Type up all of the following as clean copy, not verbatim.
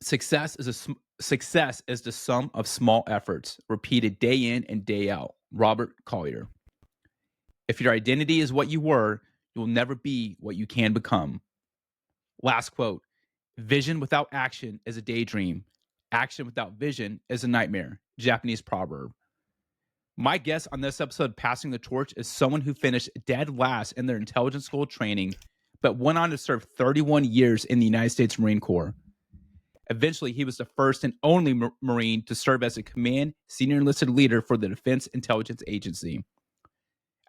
Success is the sum of small efforts repeated day in and day out. Robert Collier. If your identity is what you were, you will never be what you can become. Last quote. Vision without action is a daydream. Action without vision is a nightmare. Japanese proverb. My guest on this episode, Passing the Torch, is someone who finished dead last in their intelligence school training, but went on to serve 31 years in the United States Marine Corps. Eventually, he was the first and only Marine to serve as a command senior enlisted leader for the Defense Intelligence Agency.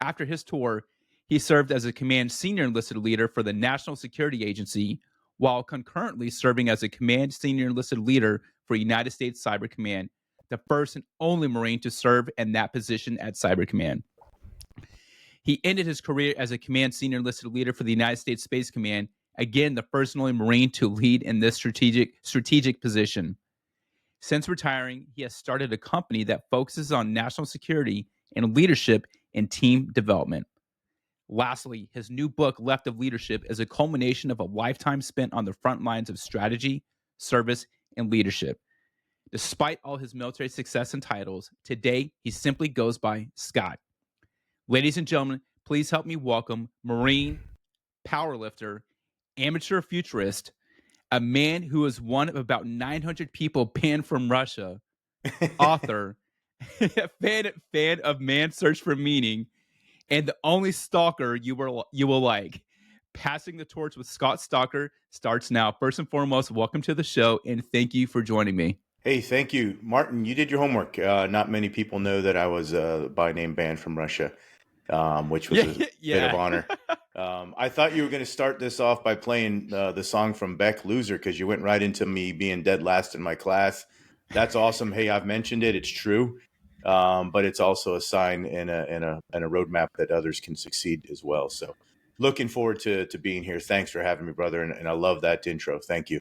After his tour, he served as a command senior enlisted leader for the National Security Agency, while concurrently serving as a command senior enlisted leader for United States Cyber Command, the first and only Marine to serve in that position at Cyber Command. He ended his career as a command senior enlisted leader for the United States Space Command, again the first and only Marine to lead in this strategic position. Since retiring, he has started a company that focuses on national security and leadership and team development. Lastly, his new book, Left of Leadership, is a culmination of a lifetime spent on the front lines of strategy, service, and leadership. Despite all his military success and titles, today he simply goes by Scott. Ladies and gentlemen, please help me welcome Marine, powerlifter, amateur futurist, a man who is one of about 900 people banned from Russia, author, fan of Man's Search for Meaning, and the only stalker you will like. Passing the Torch with Scott Stalker starts now. First and foremost, welcome to the show, and thank you for joining me. Hey, thank you. Martin, you did your homework. Not many people know that I was by name banned from Russia, which was a bit of honor. I thought you were going to start this off by playing the song from Beck, Loser, because you went right into me being dead last in my class. That's awesome. Hey, I've mentioned it. It's true. But it's also a sign and a roadmap that others can succeed as well. So looking forward to being here. Thanks for having me, brother. And I love that intro. Thank you.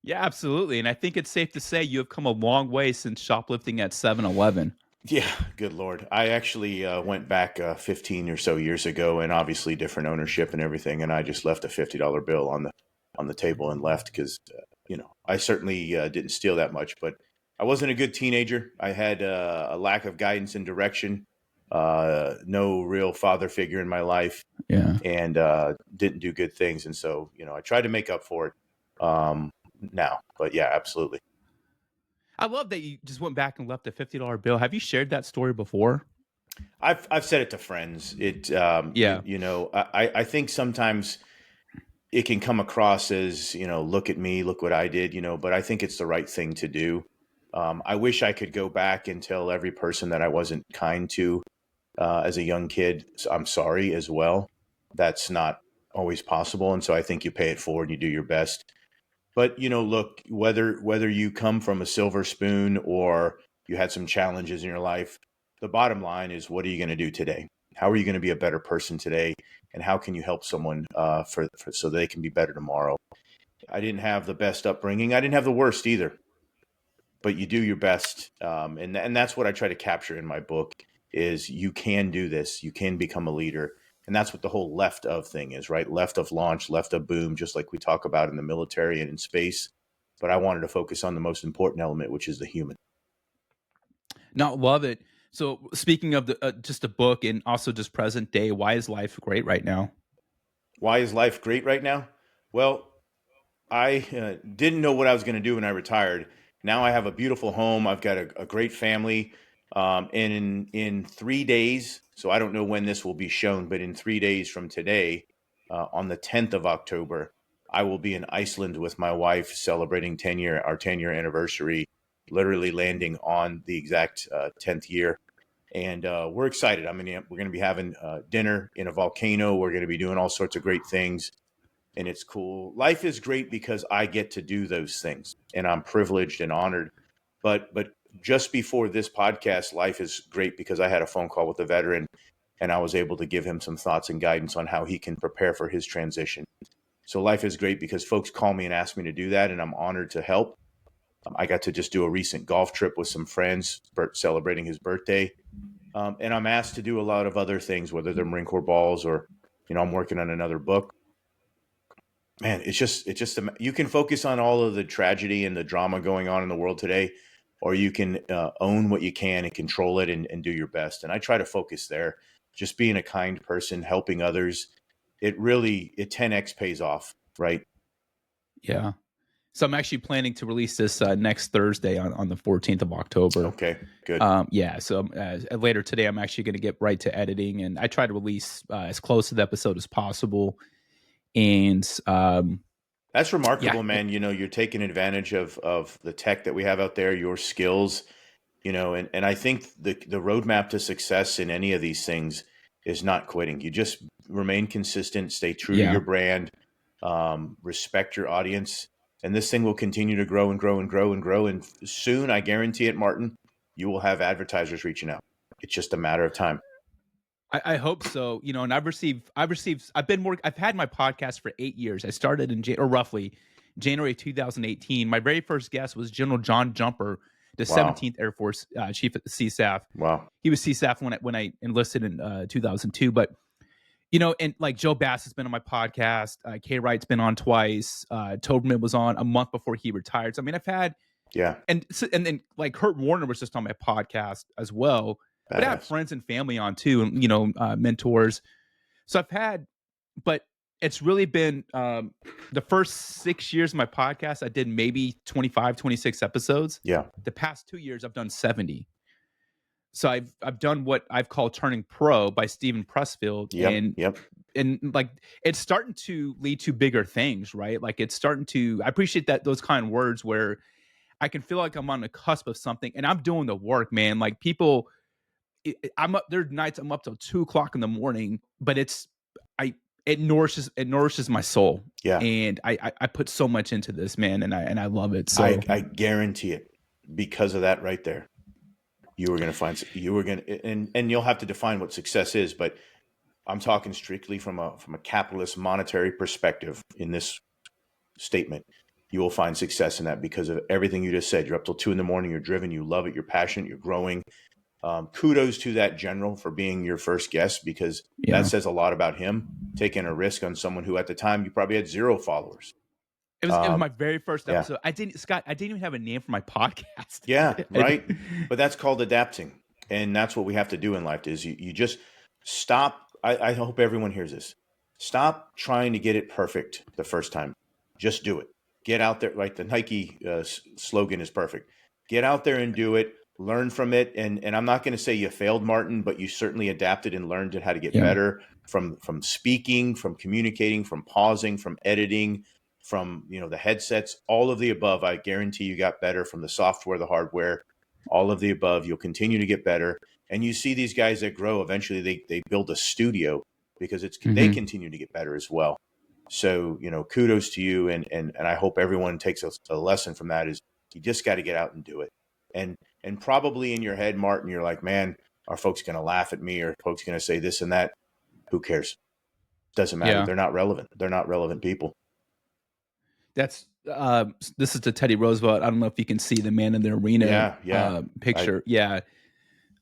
Yeah, absolutely. And I think it's safe to say you have come a long way since shoplifting at 7-Eleven. Yeah, good Lord. I actually went back 15 or so years ago, and obviously different ownership and everything. And I just left a $50 bill on the table and left because, I certainly didn't steal that much, but I wasn't a good teenager. I had a lack of guidance and direction, no real father figure in my life, and didn't do good things. And so, I tried to make up for it now. But yeah, absolutely. I love that you just went back and left a $50 bill. Have you shared that story before? I've said it to friends. I think sometimes it can come across as, look at me, look what I did, but I think it's the right thing to do. I wish I could go back and tell every person that I wasn't kind to as a young kid, I'm sorry as well. That's not always possible. And so I think you pay it forward and you do your best. But, look, whether you come from a silver spoon or you had some challenges in your life, the bottom line is, what are you going to do today? How are you going to be a better person today? And how can you help someone so they can be better tomorrow? I didn't have the best upbringing. I didn't have the worst either. But you do your best. And that's what I try to capture in my book is you can do this. You can become a leader. And that's what the whole left of thing is, right? Left of launch, left of boom, just like we talk about in the military and in space. But I wanted to focus on the most important element, which is the human. No, love it. So speaking of just the book and also just present day, why is life great right now? Why is life great right now? Well, I didn't know what I was going to do when I retired. Now I have a beautiful home. I've got a great family. And in 3 days, so I don't know when this will be shown, but in 3 days from today, on the 10th of October, I will be in Iceland with my wife celebrating our 10-year anniversary, literally landing on the exact 10th year. And we're excited. I mean, we're going to be having dinner in a volcano. We're going to be doing all sorts of great things. And it's cool. Life is great because I get to do those things, and I'm privileged and honored. But just before this podcast, life is great because I had a phone call with a veteran, and I was able to give him some thoughts and guidance on how he can prepare for his transition. So life is great because folks call me and ask me to do that, and I'm honored to help. I got to just do a recent golf trip with some friends celebrating his birthday. And I'm asked to do a lot of other things, whether they're Marine Corps balls or, I'm working on another book. Man, you can focus on all of the tragedy and the drama going on in the world today, or you can own what you can and control it and do your best. And I try to focus there, just being a kind person, helping others. It 10x pays off, right? Yeah. So I'm actually planning to release this next Thursday on the 14th of October. Okay, good. Yeah. So later today, I'm actually going to get right to editing, and I try to release as close to the episode as possible. And That's yeah, remarkable, man. You're taking advantage of the tech that we have out there, your skills, and I think the roadmap to success in any of these things is not quitting. You just remain consistent, stay true to yeah. your brand, respect your audience, and this thing will continue to grow and grow and grow and grow. And soon, I guarantee it, Martin, you will have advertisers reaching out. It's just a matter of time. I hope so. And I've had my podcast for 8 years. I started roughly January 2018. My very first guest was General John Jumper, the Wow. 17th Air Force Chief at the CSAF. Wow. He was CSAF when I enlisted in 2002. But and like Joe Bass has been on my podcast. Kay Wright's been on twice. Tobin was on a month before he retired. So I mean, I've had Yeah. and then like Kurt Warner was just on my podcast as well. But I have Badass. friends and family on too, and mentors. So I've had, but it's really been the first 6 years of my podcast. I did maybe 25, 26 episodes. Yeah. The past 2 years, I've done 70. So I've done what I've called Turning Pro by Stephen Pressfield, Yep. Yep. and like it's starting to lead to bigger things, right? Like it's starting to. I appreciate those kind of words where I can feel like I'm on the cusp of something, and I'm doing the work, man. Like people, I'm up. There are nights I'm up till 2 o'clock in the morning, but it nourishes my soul, Yeah. and I put so much into this, man, and I love it. So I guarantee it, because of that right there. And you'll have to define what success is, but I'm talking strictly from a capitalist monetary perspective in this statement. You will find success in that because of everything you just said. You're up till 2 a.m. You're driven. You love it. You're passionate. You're growing. Kudos to that general for being your first guest, because that says a lot about him, taking a risk on someone who at the time you probably had 0 followers. It was my very first Yeah. episode. I didn't even have a name for my podcast. Yeah, right. But that's called adapting. And that's what we have to do in life is you just stop. I hope everyone hears this. Stop trying to get it perfect the first time. Just do it. Get out there. Like the Nike slogan is perfect. Get out there and do it. Learn from it. And I'm not going to say you failed, Martin, but you certainly adapted and learned how to get better from speaking, from communicating, from pausing, from editing, from the headsets, all of the above. I guarantee you got better from the software, the hardware, all of the above. You'll continue to get better. And you see these guys that grow, eventually they build a studio because they continue to get better as well. So, kudos to you. And I hope everyone takes a lesson from that is you just got to get out and do it. And probably in your head, Martin, you're like, man, are folks going to laugh at me, or are folks going to say this and that? Who cares? Doesn't matter. Yeah. They're not relevant. They're not relevant people. That's this is to Teddy Roosevelt. I don't know if you can see the Man in the Arena picture.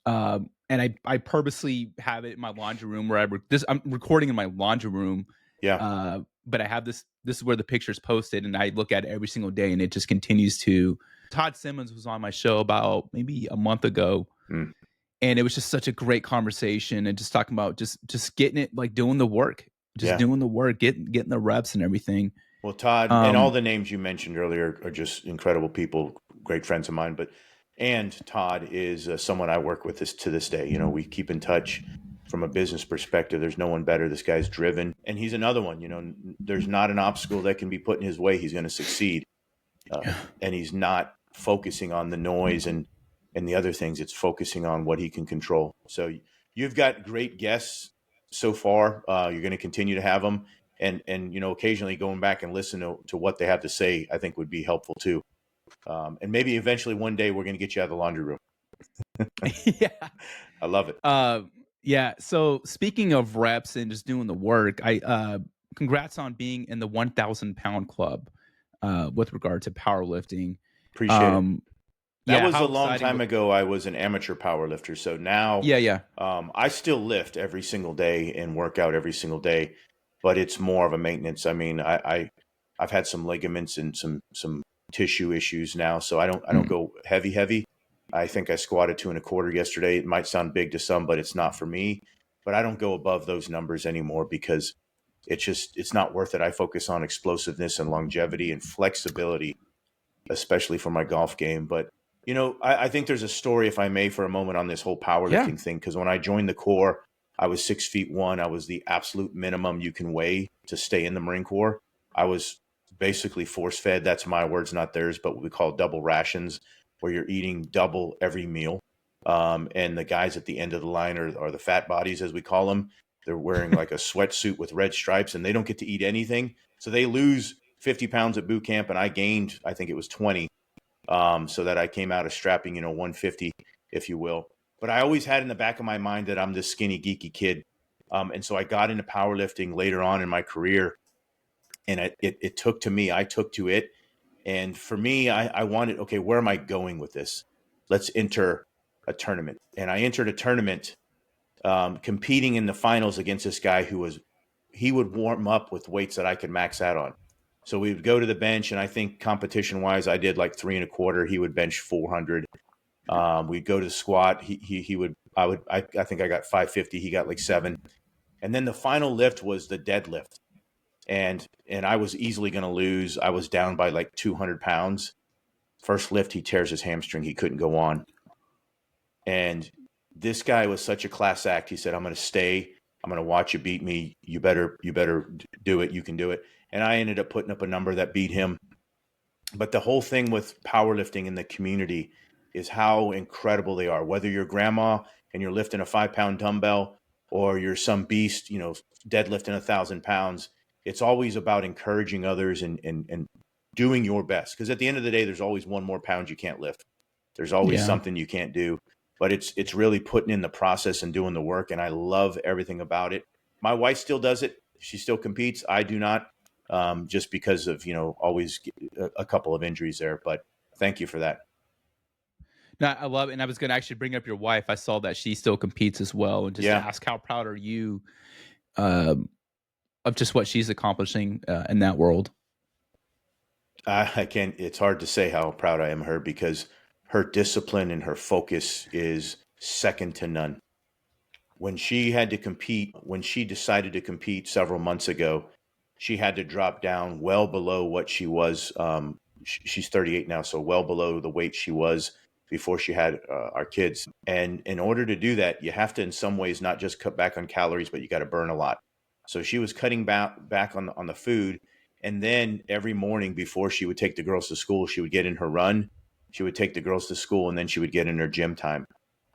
And I purposely have it in my laundry room where I'm recording in my laundry room. Yeah. But I have this is where the picture's posted, and I look at it every single day, and it just continues to. Todd Simmons was on my show about maybe a month ago. And it was just such a great conversation, and just talking about just getting it, like doing the work, doing the work, getting the reps and everything. Well, Todd and all the names you mentioned earlier are just incredible people, great friends of mine. And Todd is someone I work with to this day. We keep in touch from a business perspective. There's no one better. This guy's driven, and he's another one. There's not an obstacle that can be put in his way. He's going to succeed, and he's not focusing on the noise and the other things. It's focusing on what he can control. So you've got great guests so far. You're going to continue to have them. And occasionally going back and listen to what they have to say, I think would be helpful too. And maybe eventually one day we're going to get you out of the laundry room. Yeah. I love it. Yeah. So speaking of reps and just doing the work, congrats on being in the 1,000 pound club with regard to powerlifting. Appreciate it. That was a long time ago. I was an amateur powerlifter. So now I still lift every single day and work out every single day, but it's more of a maintenance. I mean, I I've had some ligaments and some tissue issues now, so I don't go heavy. I think I squatted 2.25 yesterday. It might sound big to some, but it's not for me. But I don't go above those numbers anymore because it's not worth it. I focus on explosiveness and longevity and flexibility, especially for my golf game. But I think there's a story, if I may, for a moment on this whole Yeah. powerlifting thing. Because when I joined the Corps, I was 6'1". I was the absolute minimum you can weigh to stay in the Marine Corps. I was basically force fed. That's my words, not theirs, but what we call double rations, where you're eating double every meal. And the guys at the end of the line are the fat bodies, as we call them. They're wearing like a sweatsuit with red stripes, and they don't get to eat anything. So they lose 50 pounds at boot camp, and I gained, I think it was 20, so that I came out a strapping, 150, if you will. But I always had in the back of my mind that I'm this skinny, geeky kid. And so I got into powerlifting later on in my career, and it took to me. I took to it. And for me, I wanted, okay, where am I going with this? Let's enter a tournament. And I entered a tournament competing in the finals against this guy he would warm up with weights that I could max out on. So we would go to the bench, and I think competition wise, I did like 3.25. He would bench 400. We'd go to the squat. He would, I think I got 550. He got like 7. And then the final lift was the deadlift. And I was easily going to lose. I was down by like 200 pounds. First lift, he tears his hamstring. He couldn't go on. And this guy was such a class act. He said, I'm going to stay. I'm going to watch you beat me. You better do it. You can do it. And I ended up putting up a number that beat him. But the whole thing with powerlifting in the community is how incredible they are. Whether you're grandma and you're lifting a 5-pound dumbbell, or you're some beast, deadlifting 1,000 pounds, it's always about encouraging others and doing your best. Because at the end of the day, there's always one more pound you can't lift. There's always something you can't do. But it's really putting in the process and doing the work. And I love everything about it. My wife still does it. She still competes. I do not, just because of, always a couple of injuries there. But thank you for that. No, I love it. And I was going to actually bring up your wife. I saw that she still competes as well. And just to Yeah. ask, how proud are you um, of just what she's accomplishing in that world? I can't, it's hard to say how proud I am of her, because her discipline and her focus is second to none. When she had to compete, when she decided to compete several months ago, she had to drop down well below what she was. She's 38 now, so well below the weight she was before she had our kids. And in order to do that, you have to, in some ways, not just cut back on calories, but you got to burn a lot. So she was cutting back on the food. And then every morning before she would take the girls to school, she would get in her run. She would take the girls to school, and then she would get in her gym time.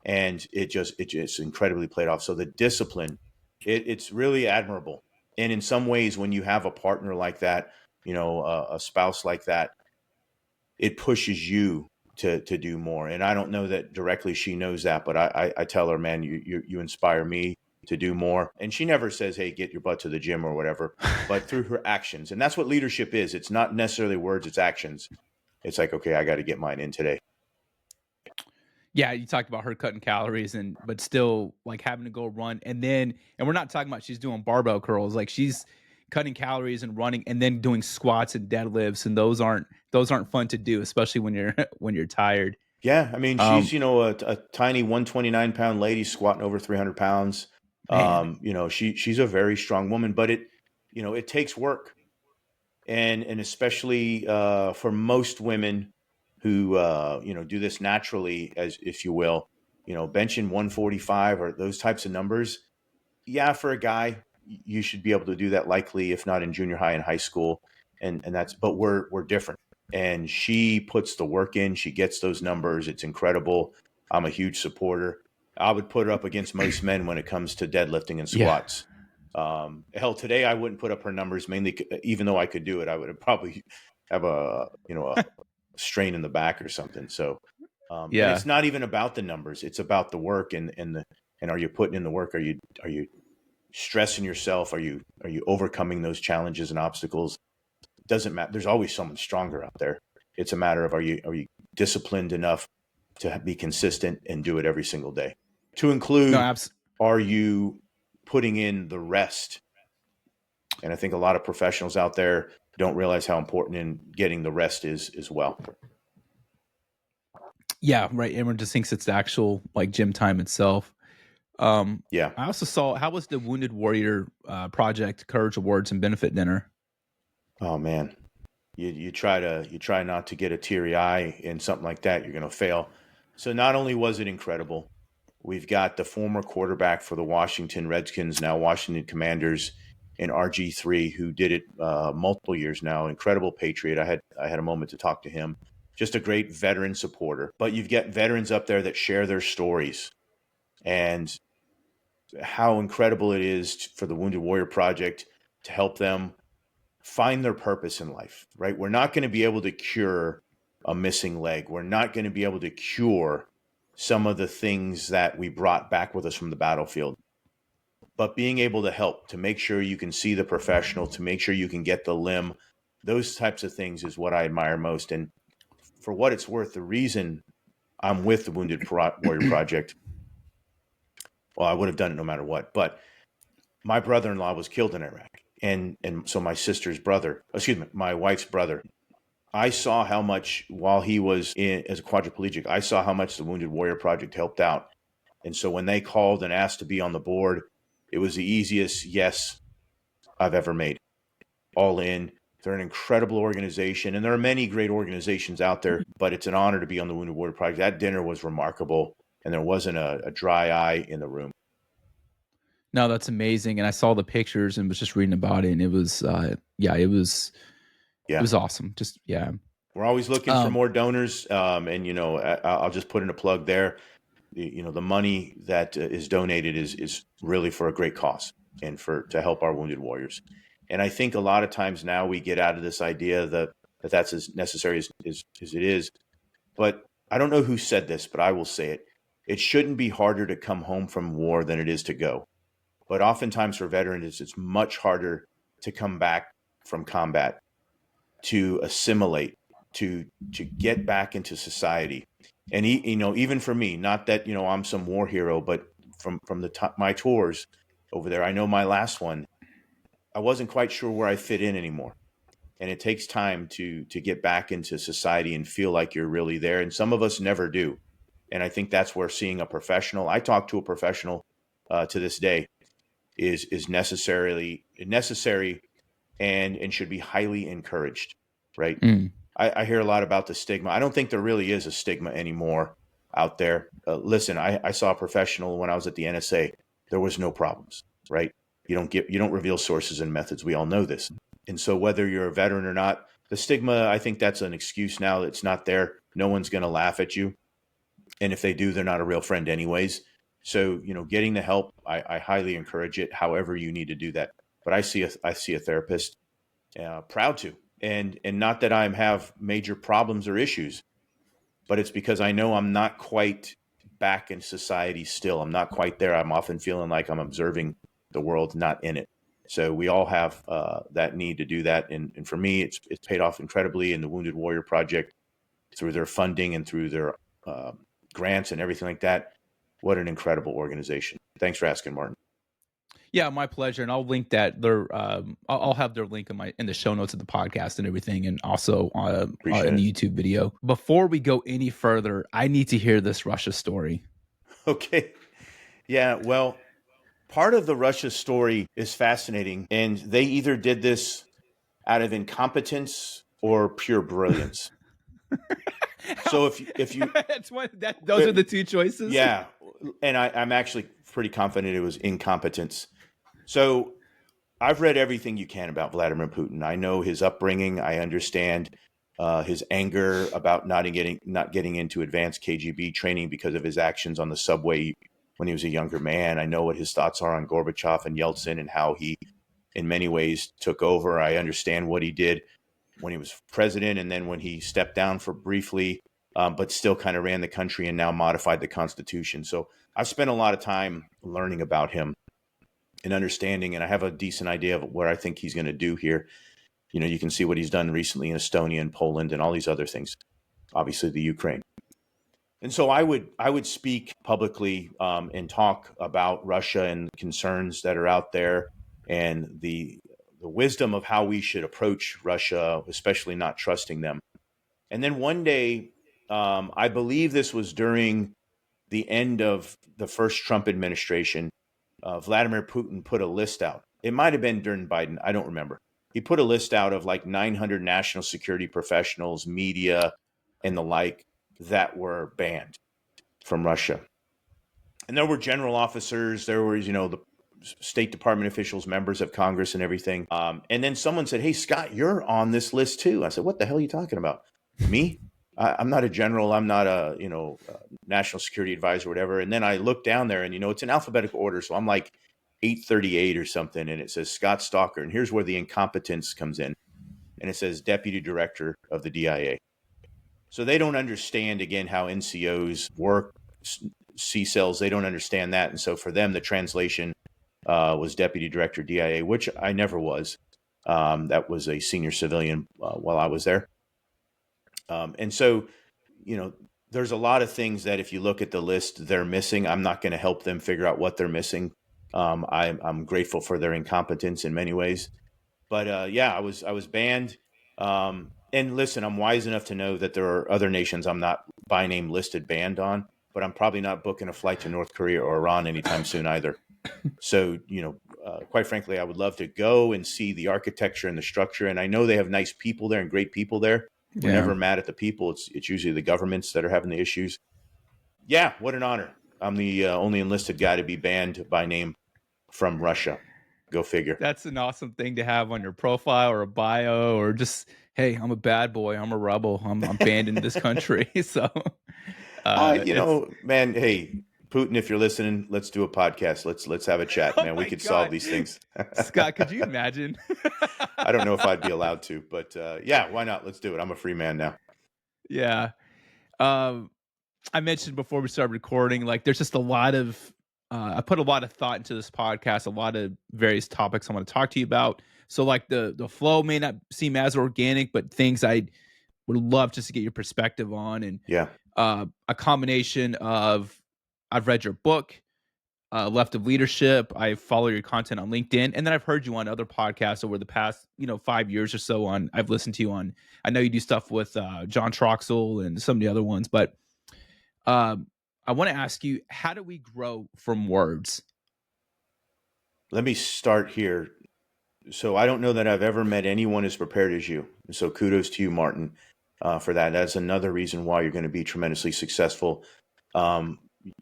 And it just incredibly played off. So the discipline, it's really admirable. And in some ways, when you have a partner like that, a spouse like that, it pushes you to do more. And I don't know that directly she knows that, but I tell her, man, you inspire me to do more. And she never says, hey, get your butt to the gym or whatever, but through her actions. And that's what leadership is. It's not necessarily words, it's actions. It's like, okay, I got to get mine in today. Yeah, you talked about her cutting calories but still like having to go run, and we're not talking about she's doing barbell curls. Like, she's cutting calories and running and then doing squats and deadlifts, and those aren't fun to do, especially when you're when you're tired. Yeah, I mean, she's Um, a tiny 129-pound lady squatting over 300 pounds. man, She's a very strong woman, but it takes work, and especially for most women who do this naturally, as if you will, benching 145 or those types of numbers. Yeah, for a guy, you should be able to do that, likely, if not in junior high and high school, and that's. But we're different, and she puts the work in. She gets those numbers. It's incredible. I'm a huge supporter. I would put her up against most men when it comes to deadlifting and yeah, squats. Hell, today I wouldn't put up her numbers, mainly, even though I could do it, I would have probably have a strain in the back or something. So, and yeah. it's not even about the numbers; it's about the work and are you putting in the work? Are you stressing yourself? Are you overcoming those challenges and obstacles? It doesn't matter. There's always someone stronger out there. It's a matter of are you disciplined enough to be consistent and do it every single day? To No, include, are you putting in the rest? And I think a lot of professionals out there, don't realize how important in getting the rest is as well. Yeah, right. Everyone just thinks it's the actual like gym time itself. Um, Yeah. I also saw how was the Wounded Warrior Project Courage Awards and Benefit Dinner? Oh man, you try not to get a teary eye in something like that. You're going to fail. So not only was it incredible, we've got the former quarterback for the Washington Redskins, now Washington Commanders, in RG3, who did it multiple years now. Incredible patriot. I had a moment to talk to him. Just a great veteran supporter. But you've got veterans up there that share their stories and how incredible it is for the Wounded Warrior Project to help them find their purpose in life, right? We're not going to be able to cure a missing leg. We're not going to be able to cure some of the things that we brought back with us from the battlefield. But being able to help, to make sure you can see the professional, to make sure you can get the limb, those types of things is what I admire most. And for what it's worth, the reason I'm with the Wounded Warrior Project, well, I would have done it no matter what, but my brother-in-law was killed in Iraq. And so my my wife's brother, I saw how much, while he was as a quadriplegic, I saw how much the Wounded Warrior Project helped out. And so when they called and asked to be on the board, it was the easiest yes I've ever made. All in. They're an incredible organization, and there are many great organizations out there, but it's an honor to be on the Wounded Warrior Project. That dinner was remarkable, and there wasn't a dry eye in the room. No, that's amazing. And I saw the pictures and was just reading about it, and it was it Yeah. was awesome. Just yeah. We're always looking for more donors, and I'll just put in a plug there. The money that is donated is really for a great cause and to help our wounded warriors. And I think a lot of times now we get out of this idea that that's as necessary as it is. But I don't know who said this, but I will say it. It shouldn't be harder to come home from war than it is to go. But oftentimes for veterans, it's much harder to come back from combat, to assimilate, to get back into society. And even for me, not that I'm some war hero, but from my tours over there, I know my last one, I wasn't quite sure where I fit in anymore. And it takes time to get back into society and feel like you're really there. And some of us never do. And I think that's where seeing a professional, I talk to a professional to this day, is necessary and should be highly encouraged, right? Mm. I hear a lot about the stigma. I don't think there really is a stigma anymore out there. Listen, I saw a professional when I was at the NSA. There was no problems, right? You don't reveal sources and methods. We all know this. And so whether you're a veteran or not, the stigma, I think that's an excuse now. It's not there. No one's going to laugh at you. And if they do, they're not a real friend anyways. So, getting the help, I highly encourage it, however you need to do that. But I see a therapist, proud to, and not that I have major problems or issues, but it's because I know I'm not quite back in society still. I'm not quite there. I'm often feeling like I'm observing the world, not in it. So we all have that need to do that. And for me, it's paid off incredibly in the Wounded Warrior Project through their funding and through their grants and everything like that. What an incredible organization. Thanks for asking, Martin. Yeah, my pleasure. And I'll link that. I'll have their link in the show notes of the podcast and everything, and also in the YouTube video. Before we go any further, I need to hear this Russia story. Okay. Yeah. Well, part of the Russia story is fascinating, and they either did this out of incompetence or pure brilliance. So if you those are the two choices. Yeah, and I'm actually pretty confident it was incompetence. So I've read everything you can about Vladimir Putin. I know his upbringing. I understand his anger about not getting into advanced KGB training because of his actions on the subway when he was a younger man. I know what his thoughts are on Gorbachev and Yeltsin and how he, in many ways, took over. I understand what he did when he was president and then when he stepped down for briefly, but still kind of ran the country and now modified the Constitution. So I've spent a lot of time learning about him and understanding, and I have a decent idea of what I think he's going to do here. You can see what he's done recently in Estonia and Poland and all these other things, obviously the Ukraine. And so I would speak publicly and talk about Russia and concerns that are out there and the wisdom of how we should approach Russia, especially not trusting them. And then one day, I believe this was during the end of the first Trump administration, Vladimir Putin put a list out. It might have been during Biden. I don't remember. He put a list out of like 900 national security professionals, media, and the like that were banned from Russia. And there were general officers. There was, the State Department officials, members of Congress, and everything. And then someone said, "Hey, Scott, you're on this list too." I said, "What the hell are you talking about? Me? I'm not a general. I'm not a national security advisor, or whatever." And then I look down there, and it's in alphabetical order, so I'm like 838 or something, and it says Scott Stalker, and here's where the incompetence comes in, and it says Deputy Director of the DIA. So they don't understand again how NCOs work, C cells. They don't understand that, and so for them, the translation was Deputy Director DIA, which I never was. That was a senior civilian while I was there. And so, there's a lot of things that if you look at the list, they're missing. I'm not going to help them figure out what they're missing. I'm grateful for their incompetence in many ways. But I was banned. And listen, I'm wise enough to know that there are other nations I'm not by name listed banned on, but I'm probably not booking a flight to North Korea or Iran anytime soon either. So, quite frankly, I would love to go and see the architecture and the structure. And I know they have nice people there and great people there. We're never mad at the people. It's usually the governments that are having the issues. Yeah, what an honor. I'm the only enlisted guy to be banned by name from Russia. Go figure. That's an awesome thing to have on your profile or a bio, or just, hey, I'm a bad boy. I'm a rebel. I'm banned in this country. So, man, hey, Putin, if you're listening, let's do a podcast. Let's have a chat, man. We could solve these things. Scott, could you imagine? I don't know if I'd be allowed to, but why not? Let's do it. I'm a free man now. Yeah. I mentioned before we started recording, like there's just a lot of, I put a lot of thought into this podcast, a lot of various topics I want to talk to you about. So like the flow may not seem as organic, but things I would love just to get your perspective on. And a combination of, I've read your book, Left of Leadership. I follow your content on LinkedIn, and then I've heard you on other podcasts over the past, 5 years or so. I've listened to you on. I know you do stuff with John Troxel and some of the other ones, but I want to ask you, how do we grow from words? Let me start here. So I don't know that I've ever met anyone as prepared as you. So kudos to you, Martin, for that. That's another reason why you're going to be tremendously successful.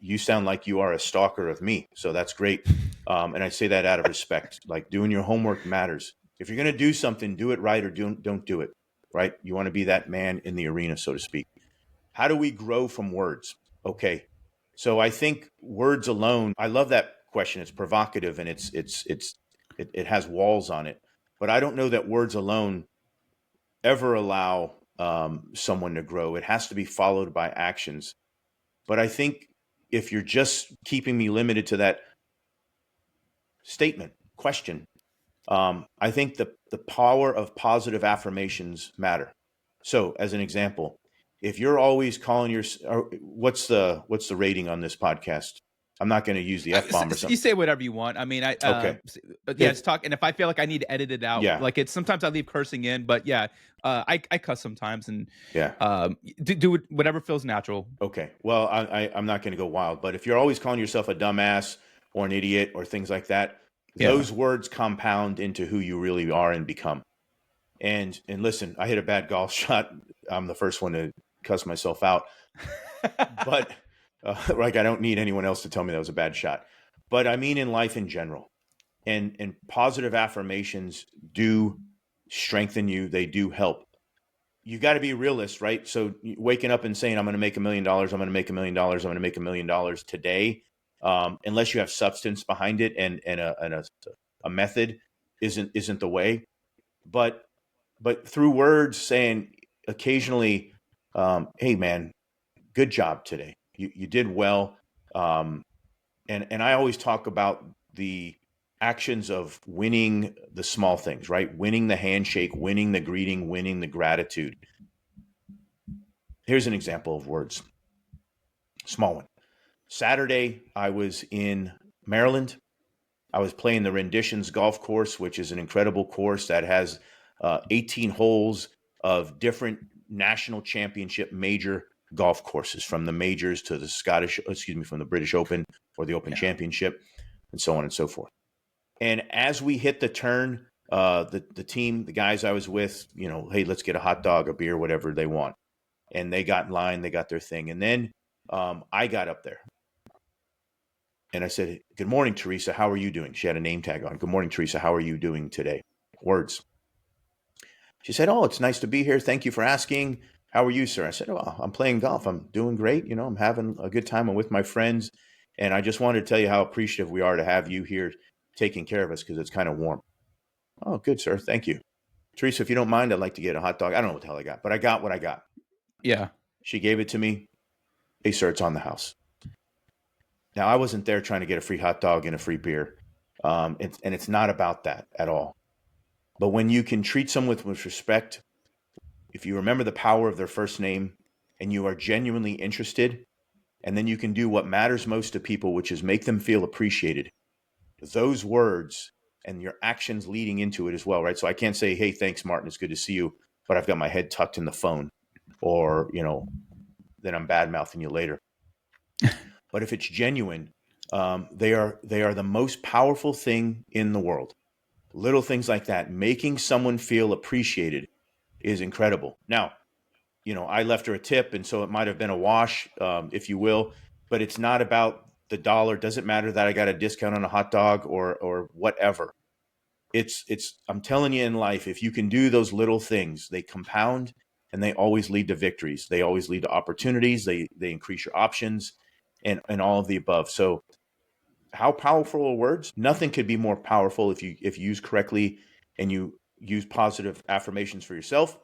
You sound like you are a stalker of me, so that's great. And I say that out of respect. Like, doing your homework matters. If you're going to do something, do it right, or don't do it, right? You want to be that man in the arena, so to speak. How do we grow from words? Okay. So I think words alone, I love that question. It's provocative and it has walls on it. But I don't know that words alone ever allow someone to grow. It has to be followed by actions. But I think if you're just keeping me limited to that statement, question, I think the power of positive affirmations matter. So as an example, if you're always calling what's the rating on this podcast? I'm not going to use the F-bomb or something. You say whatever you want. I mean, okay. But yeah, just talk. And if I feel like I need to edit it out, like sometimes I leave cursing in, but I cuss sometimes, and do whatever feels natural. Okay. Well, I'm not going to go wild, but if you're always calling yourself a dumbass or an idiot or things like that, those words compound into who you really are and become. And listen, I hit a bad golf shot. I'm the first one to cuss myself out, but I don't need anyone else to tell me that was a bad shot. But I mean, in life in general, and positive affirmations do strengthen you. They do help. You got to be a realist, right? So waking up and saying, I'm going to make $1 million, I'm going to make $1 million, I'm going to make $1 million today, unless you have substance behind it and a method isn't the way. But through words, saying occasionally, hey man, good job today. You did well. And I always talk about the actions of winning the small things, right? Winning the handshake, winning the greeting, winning the gratitude. Here's an example of words. Small one. Saturday, I was in Maryland. I was playing the Renditions golf course, which is an incredible course that has 18 holes of different national championship major golf courses, from the majors to the from the British Open or the Open Yeah. Championship, and so on and so forth. And as we hit the turn, the team, the guys I was with, hey, let's get a hot dog, a beer, whatever they want. And they got in line, they got their thing. And then I got up there and I said, "Good morning, Teresa. How are you doing?" She had a name tag on. "Good morning, Teresa. How are you doing today?" Words. She said, "Oh, it's nice to be here. Thank you for asking. How are you, sir?" I said, "Oh, I'm playing golf. I'm doing great. I'm having a good time. I'm with my friends. And I just wanted to tell you how appreciative we are to have you here taking care of us because it's kind of warm." "Oh, good, sir. Thank you. Teresa, if you don't mind, I'd like to get a hot dog." I don't know what the hell I got, but I got what I got. Yeah. She gave it to me. "Hey, sir, it's on the house." Now, I wasn't there trying to get a free hot dog and a free beer. And it's not about that at all. But when you can treat someone with respect, if you remember the power of their first name and you are genuinely interested, and then you can do what matters most to people, which is make them feel appreciated, those words and your actions leading into it as well, right? So I can't say, "Hey, thanks, Martin. It's good to see you," but I've got my head tucked in the phone, or, then I'm bad mouthing you later. But if it's genuine, they are the most powerful thing in the world. Little things like that, making someone feel appreciated, is incredible. Now, I left her a tip, and so it might have been a wash, if you will. But it's not about the dollar. Doesn't matter that I got a discount on a hot dog or whatever. It's. I'm telling you, in life, if you can do those little things, they compound, and they always lead to victories. They always lead to opportunities. They increase your options, and all of the above. So, how powerful are words? Nothing could be more powerful if you use correctly, and you use positive affirmations for yourself,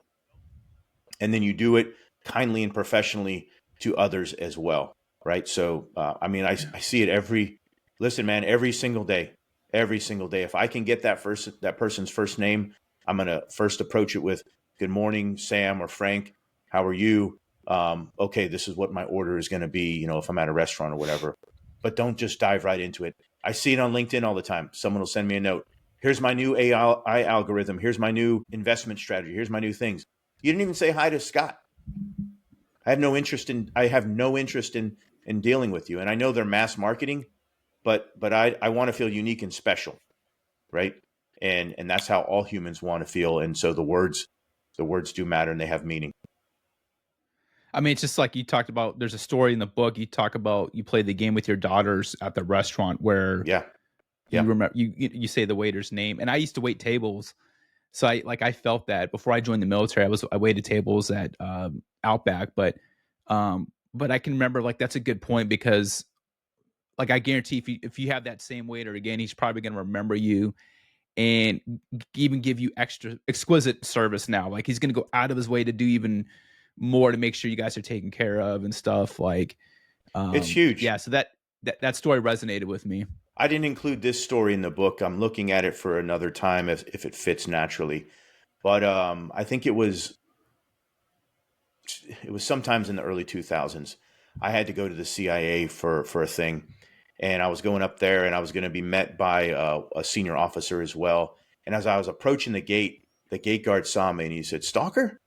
and then you do it kindly and professionally to others as well, right? So, I see it listen, man, every single day. If I can get that person's first name, I'm going to first approach it with, "Good morning, Sam or Frank. How are you? Okay, this is what my order is going to be, if I'm at a restaurant or whatever." But don't just dive right into it. I see it on LinkedIn all the time. Someone will send me a note. "Here's my new AI algorithm. Here's my new investment strategy. Here's my new things." You didn't even say hi to Scott. I have no interest in dealing with you. And I know they're mass marketing, but I want to feel unique and special, right? And that's how all humans want to feel. And so the words do matter, and they have meaning. I mean, it's just like you talked about. There's a story in the book. You talk about you played the game with your daughters at the restaurant where Yeah. you Yeah. remember you say the waiter's name. And I used to wait tables, so I felt that before I joined the military. I waited tables at Outback, but I can remember, like, that's a good point, because like I guarantee if you have that same waiter again, he's probably going to remember you and even give you extra exquisite service now. Like, he's going to go out of his way to do even more to make sure you guys are taken care of and stuff. Like, It's huge. yeah. So that story resonated with me. I didn't include this story in the book. I'm looking at it for another time if it fits naturally. But I think it was sometimes in the early 2000s. I had to go to the CIA for a thing, and I was going up there, and I was going to be met by a senior officer as well. And as I was approaching the gate guard saw me, and he said, "Stalker?"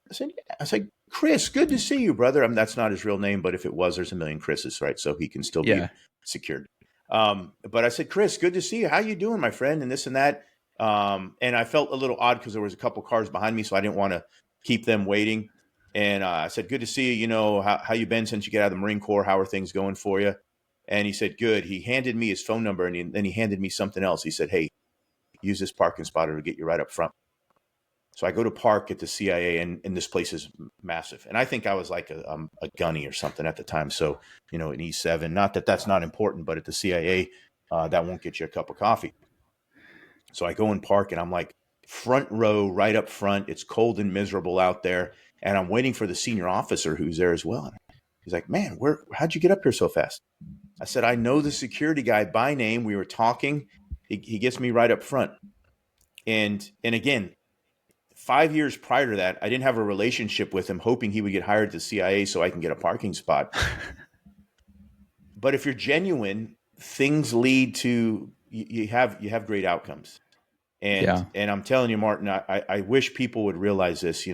I said, "Yeah." I said, "Chris, good to see you, brother." That's not his real name, but if it was, there's a million Chris's, right? So he can still be Yeah. secured. But I said, "Chris, good to see you. How you doing, my friend?" And this and that. And I felt a little odd because there was a couple cars behind me, so I didn't want to keep them waiting. And I said, "Good to see you. How you been since you get out of the Marine Corps? How are things going for you?" And he said, "Good." He handed me his phone number, and then he handed me something else. He said, "Hey, use this parking spotter to get you right up front." So I go to park at the CIA, and this place is massive. And I think I was like a gunny or something at the time. So, an E7, not that that's not important, but at the CIA, that won't get you a cup of coffee. So I go and park, and I'm like front row, right up front. It's cold and miserable out there. And I'm waiting for the senior officer who's there as well. He's like, "Man, how'd you get up here so fast?" I said, "I know the security guy by name. We were talking. He gets me right up front." And again, 5 years prior to that, I didn't have a relationship with him, hoping he would get hired to the CIA so I can get a parking spot. But if you're genuine, things lead to you have great outcomes. Yeah. And I'm telling you, Martin, I wish people would realize this,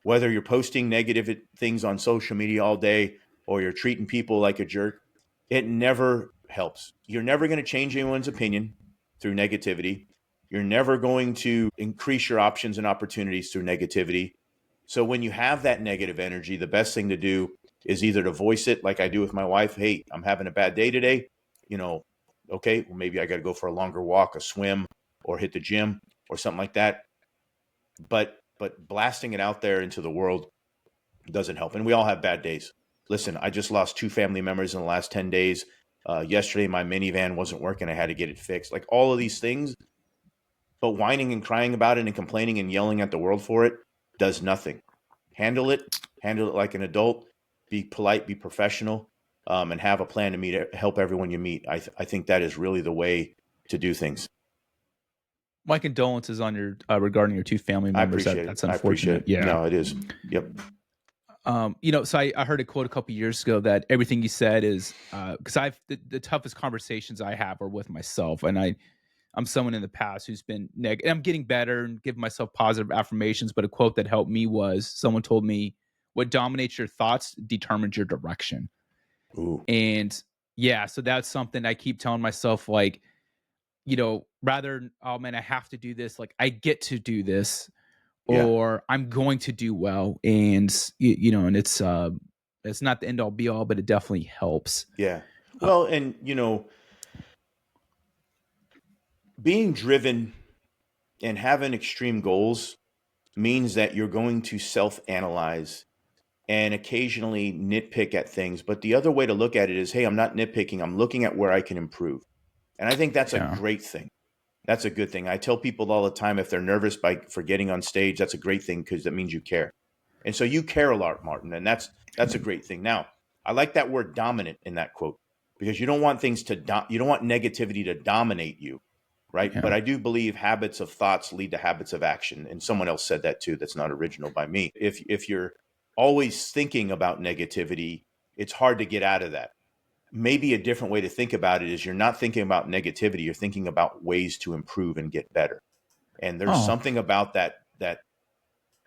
whether you're posting negative things on social media all day or you're treating people like a jerk, it never helps. You're never going to change anyone's opinion through negativity. You're never going to increase your options and opportunities through negativity. So when you have that negative energy, the best thing to do is either to voice it like I do with my wife. Hey, I'm having a bad day today. You know, okay, well, maybe I got to go for a longer walk, a swim, or hit the gym or something like that. But blasting it out there into the world doesn't help. And we all have bad days. Listen, I just lost 2 family members in the last 10 days. Yesterday, my minivan wasn't working. I had to get it fixed. Like all of these things, but whining and crying about it and complaining and yelling at the world for it does nothing. Handle it like an adult, be polite, be professional, and have a plan to help everyone you meet. I think that is really the way to do things. My condolences on your regarding your 2 family I members. appreciate it. That's I appreciate unfortunate. it. Yeah. No, it is. Yep. So I heard a quote a couple years ago that everything you said is because the toughest conversations I have are with myself, and I'm someone in the past who's been negative. I'm getting better and giving myself positive affirmations. But a quote that helped me was someone told me, "What dominates your thoughts determines your direction." Ooh. And yeah, so that's something I keep telling myself, like, rather, oh man, I have to do this. Like, I get to do this, Yeah. or I'm going to do well. And, and it's not the end all be all, but it definitely helps. Yeah. Uh, Well, and being driven and having extreme goals means that you're going to self-analyze and occasionally nitpick at things. But the other way to look at it is, hey, I'm not nitpicking. I'm looking at where I can improve. And I think that's a yeah. great thing. That's a good thing. I tell people all the time, if they're nervous for getting on stage, that's a great thing because that means you care. And so you care a lot, Martin, and that's a great thing. Now, I like that word dominant in that quote because you don't want things you don't want negativity to dominate you, right? Yeah. But I do believe habits of thoughts lead to habits of action, and someone else said that too. That's not original by me. If you're always thinking about negativity, it's hard to get out of that. Maybe a different way to think about it is you're not thinking about negativity, you're thinking about ways to improve and get better. And there's Oh, something about that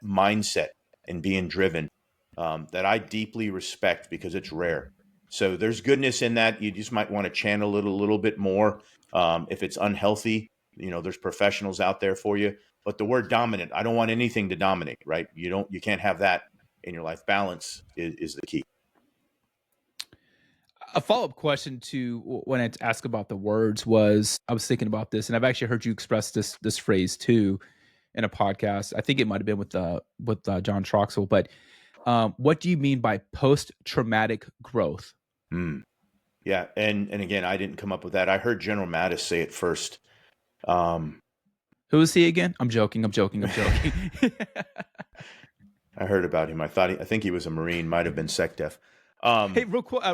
mindset and being driven that I deeply respect because it's rare. So there's goodness in that. You just might want to channel it a little bit more. If it's unhealthy, there's professionals out there for you. But the word dominant, I don't want anything to dominate, right? You can't have that in your life. Balance is the key. a follow-up question to when I asked about the words was, I was thinking about this, and I've actually heard you express this phrase too in a podcast. I think it might have been with John Troxel. But what do you mean by post-traumatic growth? Mm. Yeah, and again, I didn't come up with that. I heard General Mattis say it first. Um, Who is he again? I'm joking. I heard about him. I think he was a Marine. Might have been SecDef. Hey, real quick.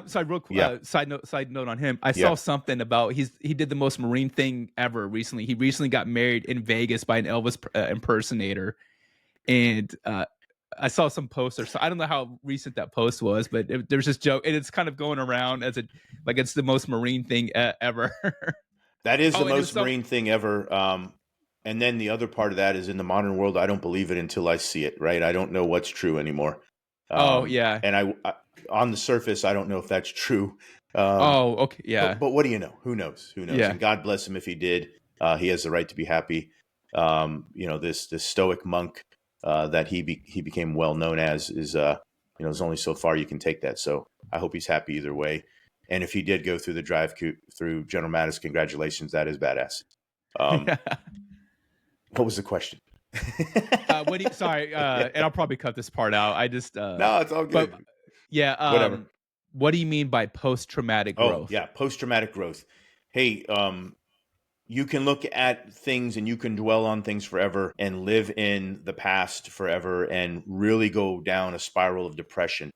Yeah, Side note on him. I yeah. saw something about he did the most Marine thing ever recently. He recently got married in Vegas by an Elvis impersonator, and I saw some poster. So I don't know how recent that post was, but there's this joke, and it's kind of going around as like it's the most Marine thing ever. That is the Oh, and it was most some. Marine thing ever. And then the other part of that is in the modern world, I don't believe it until I see it, right? I don't know what's true anymore. Oh yeah. And I on the surface, I don't know if that's true. Um, Oh okay. but Yeah. but what do you know? Who knows? Who knows? Yeah. And God bless him if he did. He has the right to be happy. This stoic monk that he became well known as is there's only so far you can take that. So I hope he's happy either way. And if he did go through the drive through General Mattis, congratulations, that is badass. Um, what was the question? What do you? Sorry. And I'll probably cut this part out. I just. No, it's all But good. yeah. Whatever. What do you mean by post-traumatic Oh growth? yeah, post traumatic growth. Hey, you can look at things and you can dwell on things forever and live in the past forever and really go down a spiral of depression.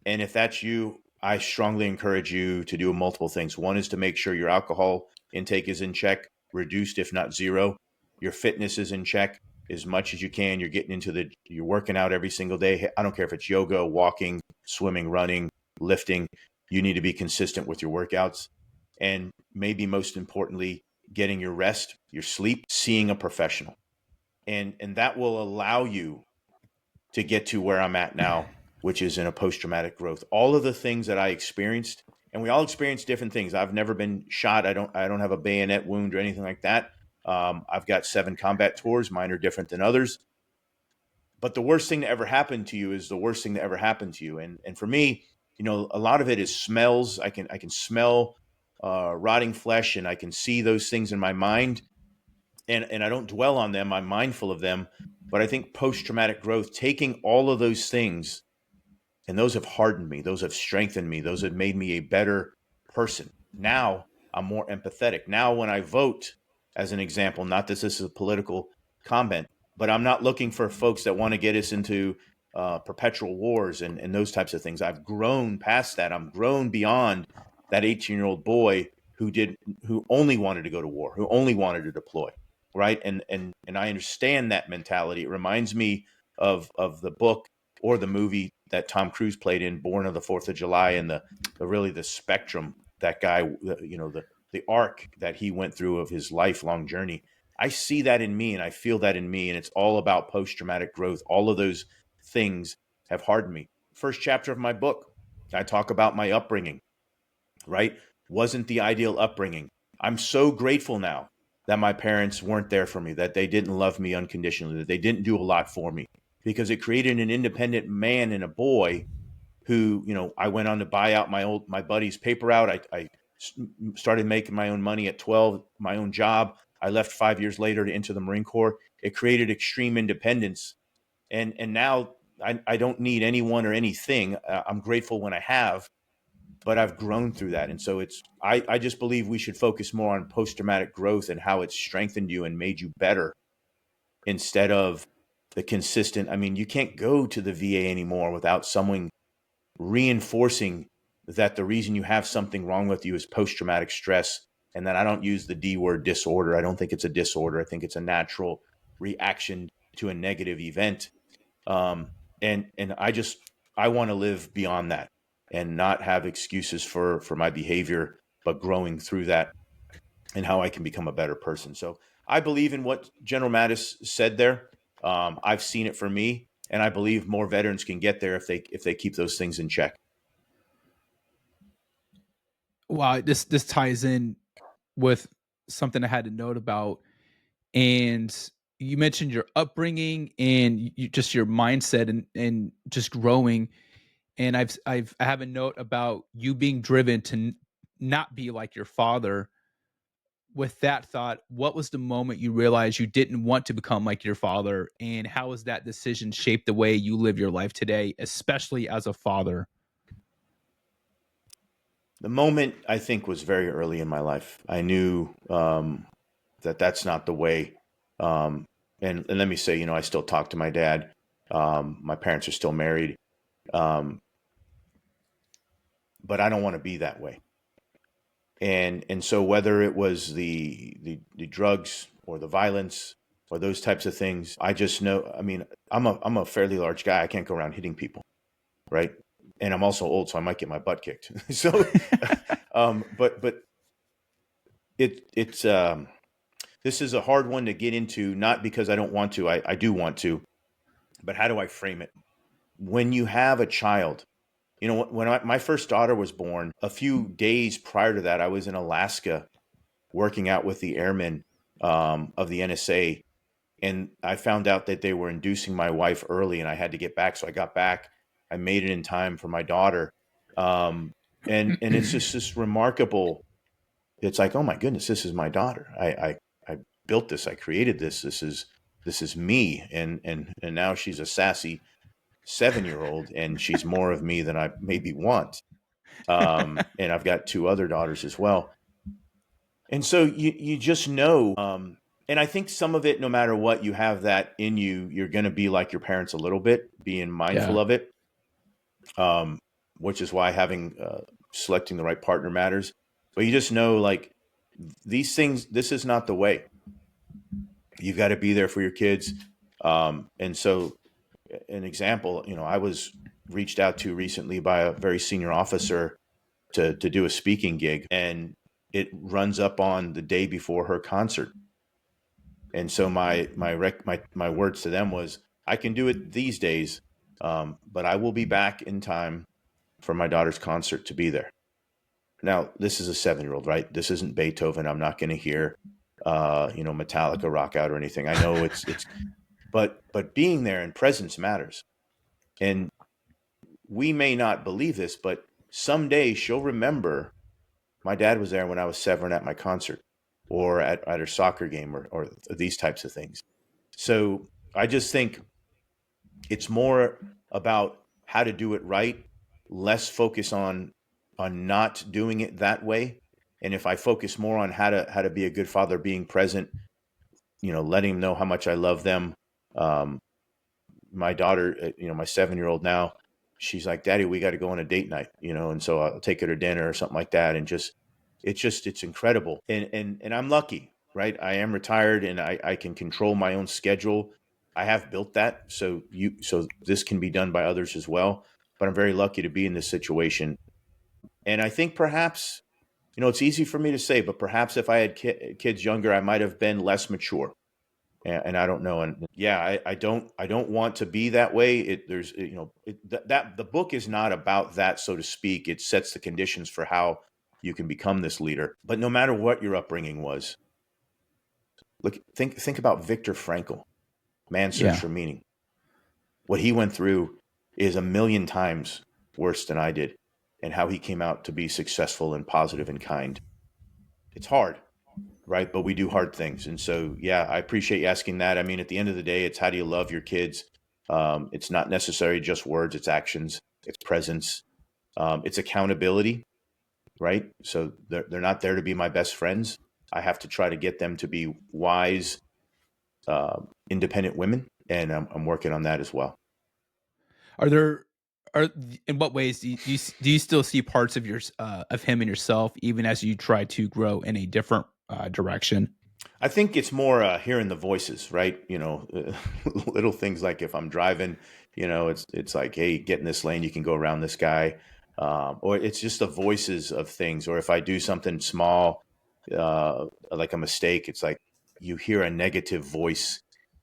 And if that's you, I strongly encourage you to do multiple things. One is to make sure your alcohol intake is in check, reduced if not zero. Your fitness is in check as much as you can. You're working out every single day. I don't care if it's yoga, walking, swimming, running, lifting. You need to be consistent with your workouts. and maybe most importantly, getting your rest, your sleep, seeing a professional. And that will allow you to get to where I'm at now, which is in a post-traumatic growth. All of the things that I experienced, and we all experience different things. I've never been shot. I don't have a bayonet wound or anything like that. I've got 7 combat tours. Mine are different than others. But the worst thing that ever happened to you is the worst thing that ever happened to you. And for me, a lot of it is smells. I can smell rotting flesh, and I can see those things in my mind. And I don't dwell on them. I'm mindful of them. But I think post-traumatic growth, taking all of those things, and those have hardened me, those have strengthened me, those have made me a better person. Now I'm more empathetic. Now when I vote, as an example, not that this is a political comment, but I'm not looking for folks that want to get us into perpetual wars and those types of things. I've grown past that. I'm grown beyond that 18-year-old boy who only wanted to go to war, who only wanted to deploy, right? And I understand that mentality. It reminds me of the book or the movie that Tom Cruise played in, Born on the 4th of July, and the really the spectrum that guy, the arc that he went through of his lifelong journey. I see that in me, and I feel that in me, and it's all about post-traumatic growth. All of those things have hardened me. First chapter of my book, I talk about my upbringing, right? Wasn't the ideal upbringing. I'm so grateful now that my parents weren't there for me, that they didn't love me unconditionally, that they didn't do a lot for me, because it created an independent man and a boy who, I went on to buy out my buddy's paper out. I started making my own money at 12, my own job. I left 5 years later to enter the Marine Corps. It created extreme independence. And now I don't need anyone or anything. I'm grateful when I have, but I've grown through that. And so I just believe we should focus more on post-traumatic growth and how it's strengthened you and made you better, instead of the consistent. I mean, you can't go to the VA anymore without someone reinforcing that the reason you have something wrong with you is post-traumatic stress. And that I don't use the D word, disorder. I don't think it's a disorder. I think it's a natural reaction to a negative event. And I want to live beyond that and not have excuses for my behavior, but growing through that and how I can become a better person. So I believe in what General Mattis said there. I've seen it for me, and I believe more veterans can get there if they keep those things in check. Wow, this ties in with something I had to note about, and you mentioned your upbringing and just your mindset and just growing. And I have a note about you being driven to not be like your father. With that thought, what was the moment you realized you didn't want to become like your father, and how has that decision shaped the way you live your life today, especially as a father? The moment, I think, was very early in my life. I knew that that's not the way. And let me say, I still talk to my dad. My parents are still married, um, but I don't want to be that way. And so whether it was the drugs or the violence or those types of things, I just know. I mean, I'm a fairly large guy. I can't go around hitting people, right? And I'm also old, so I might get my butt kicked. So, but it's this is a hard one to get into, not because I don't want to. I do want to, but how do I frame it? When you have a child, when my first daughter was born, a few days prior to that, I was in Alaska working out with the airmen of the NSA, and I found out that they were inducing my wife early, and I had to get back. So I got back. I made it in time for my daughter, and it's just remarkable. It's like, oh my goodness, this is my daughter. I built this. I created this. This is me, and now she's a sassy 7-year-old, and she's more of me than I maybe want. And I've got 2 other daughters as well. And so you just know. And I think some of it, no matter what, you have that in you. You're going to be like your parents a little bit, being mindful Yeah. of it, which is why having selecting the right partner matters. But you just know, like, these things, this is not the way. You've got to be there for your kids. And so, an example, I was reached out to recently by a very senior officer to do a speaking gig. And it runs up on the day before her concert. And so my words to them was, I can do it these days, but I will be back in time for my daughter's concert to be there. Now, this is a 7-year-old, right? This isn't Beethoven. I'm not going to hear, Metallica rock out or anything. I know but being there and presence matters. And we may not believe this, but someday she'll remember my dad was there when I was 7 at my concert, or at her soccer game, or these types of things. So I just think it's more about how to do it right, less focus on not doing it that way. And if I focus more on how to be a good father, being present, letting them know how much I love them. Um, my daughter, my 7-year-old now, she's like, Daddy, we got to go on a date night, and so I'll take her to dinner or something like that. And it's incredible. And I'm lucky, right? I am retired and I can control my own schedule. I have built that. So this can be done by others as well, but I'm very lucky to be in this situation. And I think perhaps, it's easy for me to say, but perhaps if I had kids younger, I might have been less mature. And I don't know. And yeah, I don't want to be that way. That the book is not about that, so to speak. It sets the conditions for how you can become this leader. But no matter what your upbringing was, think about Viktor Frankl, Man's Search Yeah. for Meaning. What he went through is a million times worse than I did, and how he came out to be successful and positive and kind. It's hard, right? But we do hard things. And so, yeah, I appreciate you asking that. I mean, at the end of the day, it's how do you love your kids? It's not necessarily just words, it's actions, it's presence, it's accountability, right? So they're not there to be my best friends. I have to try to get them to be wise, independent women. And I'm working on that as well. Are there are in what ways do you still see parts of of him and yourself, even as you try to grow in a different direction? I think it's more hearing the voices, right? Little things like if I'm driving, it's like, hey, get in this lane, you can go around this guy, or it's just the voices of things. Or if I do something small, like a mistake, it's like you hear a negative voice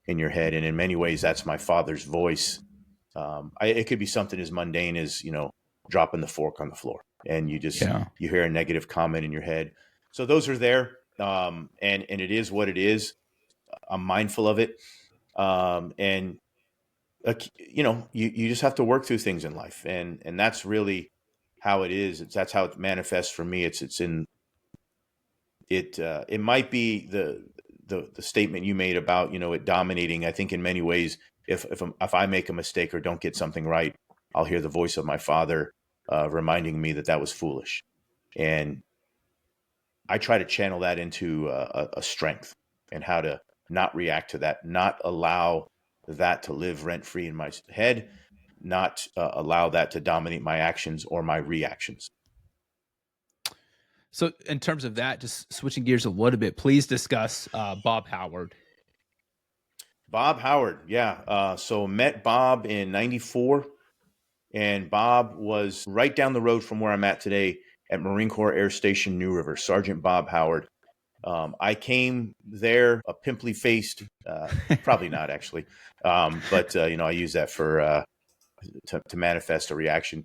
in your head, and in many ways, that's my father's voice. It could be something as mundane as dropping the fork on the floor, and Yeah. you hear a negative comment in your head. So those are there, and it is what it is. I'm mindful of it, and you just have to work through things in life, and that's really how it is. That's how it manifests for me. It's in it. It might be the statement you made about it dominating. I think in many ways, if I make a mistake or don't get something right, I'll hear the voice of my father reminding me that was foolish, and I try to channel that into a strength, and how to not react to that, not allow that to live rent free in my head, not allow that to dominate my actions or my reactions. So, in terms of that, just switching gears a little bit, please discuss Bob Howard. Bob Howard, yeah. So met Bob in '94, and Bob was right down the road from where I'm at today at Marine Corps Air Station New River. Sergeant Bob Howard. I came there a pimply faced, probably not actually, but I use that for to manifest a reaction.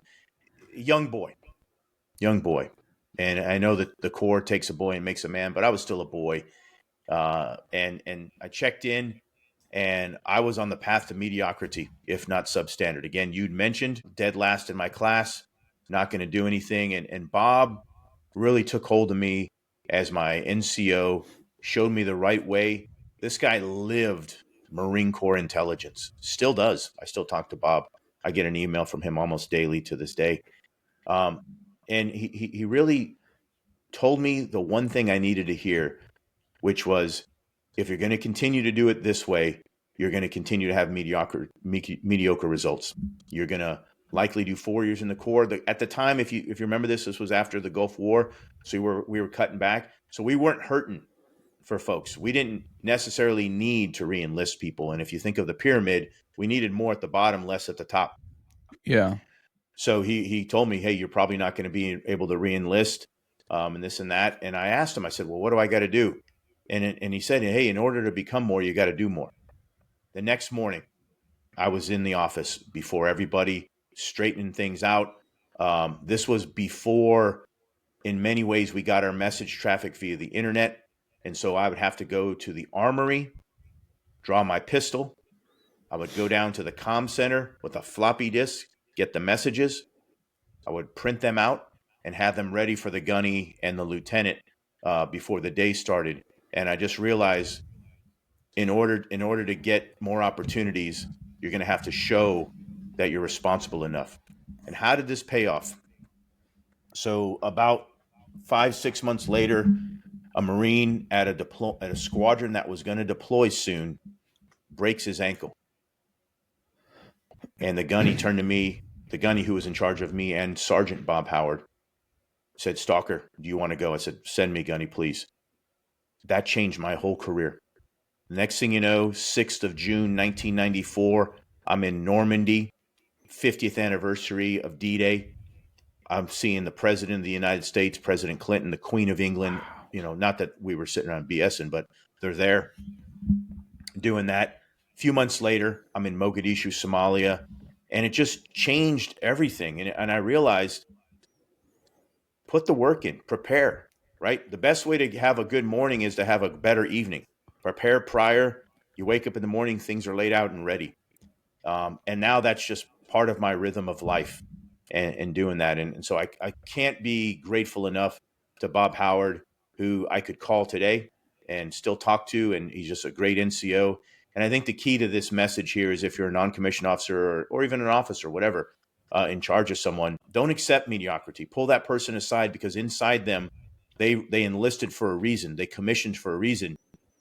Young boy, young boy, and I know that the Corps takes a boy and makes a man, but I was still a boy, and I checked in, and I was on the path to mediocrity, if not substandard. Again, you'd mentioned dead last in my class, not going to do anything. And Bob really took hold of me as my NCO, showed me the right way. This guy lived Marine Corps intelligence, still does. I still talk to Bob. I get an email from him almost daily to this day. Um, and he really told me the one thing I needed to hear, which was, if you're going to continue to do it this way, you're going to continue to have mediocre results. You're going to likely do 4 years in the Corps. At the time, if you remember this was after the Gulf War, so we were cutting back. So we weren't hurting for folks. We didn't necessarily need to re-enlist people. And if you think of the pyramid, we needed more at the bottom, less at the top. Yeah. So he told me, hey, you're probably not going to be able to re-enlist. and this and that. And I asked him, I said, well, what do I got to do? And he said, hey, in order to become more, you got to do more. The next morning, I was in the office before everybody, straightening things out. This was before, in many ways, we got our message traffic via the internet. And so I would have to go to the armory, draw my pistol. I would go down to the comm center with a floppy disk, get the messages. I would print them out and have them ready for the gunny and the lieutenant before the day started. And I just realized in order to get more opportunities, you're going to have to show that you're responsible enough. And how did this pay off? So about 5-6 months later, a Marine at a squadron that was going to deploy soon breaks his ankle, and the gunny turned to me. The gunny who was in charge of me and Sergeant Bob Howard said, "Stalker, do you want to go?" I said, "Send me, gunny, please." That changed my whole career. The next thing you know, 6th of June, 1994, I'm in Normandy, 50th anniversary of D-Day. I'm seeing the President of the United States, President Clinton, the Queen of England. Wow. You know, not that we were sitting around BSing, but they're there doing that. A few months later, I'm in Mogadishu, Somalia, and it just changed everything. And I realized, put the work in, prepare, right? The best way to have a good morning is to have a better evening. Prepare prior. You wake up in the morning, things are laid out and ready. And now that's just part of my rhythm of life and doing that. And so I can't be grateful enough to Bob Howard, who I could call today and still talk to. And he's just a great NCO. And I think the key to this message here is, if you're a non-commissioned officer or even an officer, whatever, in charge of someone, don't accept mediocrity. Pull that person aside, because inside them, they enlisted for a reason. They commissioned for a reason.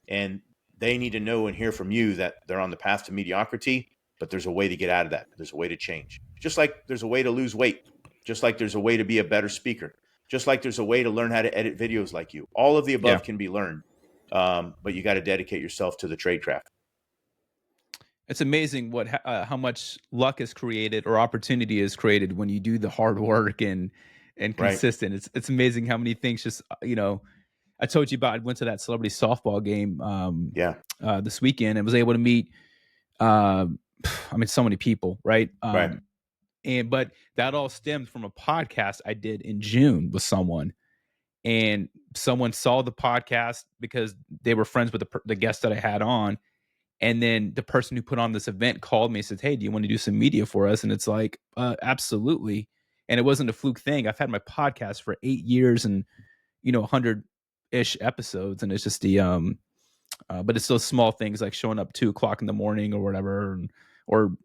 And they need to know and hear from you that they're on the path to mediocrity, but there's a way to get out of that. There's a way to change. Just like there's a way to lose weight, just like there's a way to be a better speaker, just like there's a way to learn how to edit videos like you. All of the Yeah. above can be learned, but you got to dedicate yourself to the trade craft. It's amazing how much luck is created or opportunity is created when you do the hard work and Right. consistent. It's amazing how many things just I told you about. I went to that celebrity softball game Yeah. this weekend and was able to meet uh, so many people, right? Right. But that all stemmed from a podcast I did in June with someone, and someone saw the podcast because they were friends with the guest that I had on. And then the person who put on this event called me and said, "Hey, do you want to do some media for us?" And it's like, absolutely. And it wasn't a fluke thing. I've had my podcast for 8 years and 100-ish episodes, and it's just but it's those small things like showing up 2 o'clock in the morning or whatever, or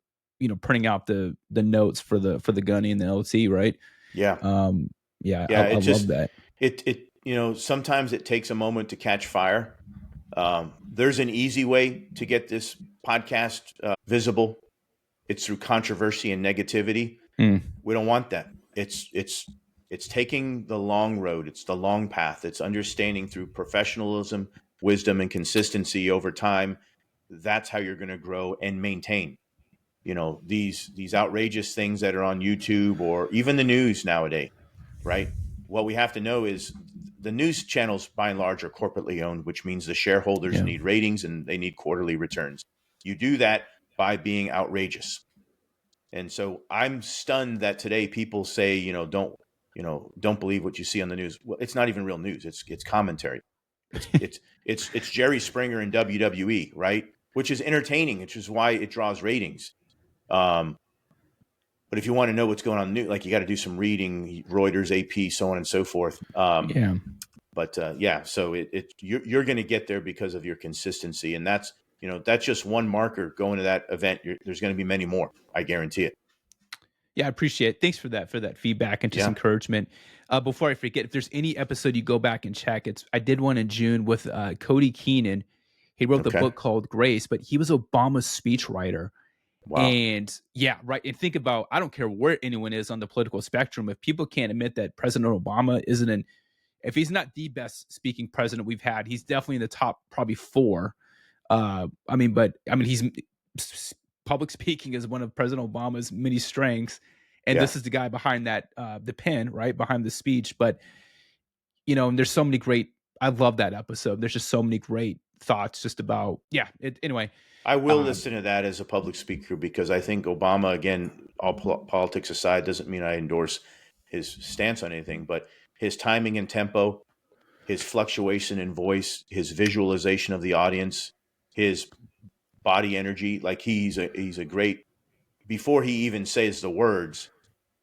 printing out the notes for the gunny and the LT, right? Yeah. Yeah, Yeah. I love that. Sometimes it takes a moment to catch fire. There's an easy way to get this podcast visible. It's through controversy and negativity. Mm, We don't want that. It's taking the long road. It's the long path. It's understanding through professionalism, wisdom, and consistency over time. That's how you're going to grow and maintain. These outrageous things that are on YouTube or even the news nowadays, right? What we have to know is the news channels, by and large, are corporately owned, which means the shareholders yeah. need ratings and they need quarterly returns. You do that by being outrageous. And so I'm stunned that today people say, don't believe what you see on the news. Well, it's not even real news. It's commentary. It's Jerry Springer and WWE, right? Which is entertaining, which is why it draws ratings. But if you want to know what's going on, like, you got to do some reading, Reuters, AP, so on and so forth. Yeah. But yeah, so you're going to get there because of your consistency, and that's just one marker going to that event. There's going to be many more. I guarantee it. Yeah, I appreciate it. Thanks for that feedback and just Yeah. encouragement. Before I forget, if there's any episode you go back and check, I did one in June with Cody Keenan. He wrote the Okay. book called Grace, but he was Obama's speechwriter. Wow. And yeah, right. And think about, I don't care where anyone is on the political spectrum, if people can't admit that President Obama if he's not the best speaking president we've had, he's definitely in the top probably 4. He's public speaking is one of President Obama's many strengths, and Yeah. this is the guy behind that the pen, right behind the speech. But and there's so many great. I love that episode. There's just so many great thoughts just about anyway. I will Um, listen to that as a public speaker because I think Obama, again, all politics aside, doesn't mean I endorse his stance on anything, but his timing and tempo, his fluctuation in voice, his visualization of the audience, his body energy, like he's a great. Before he even says the words,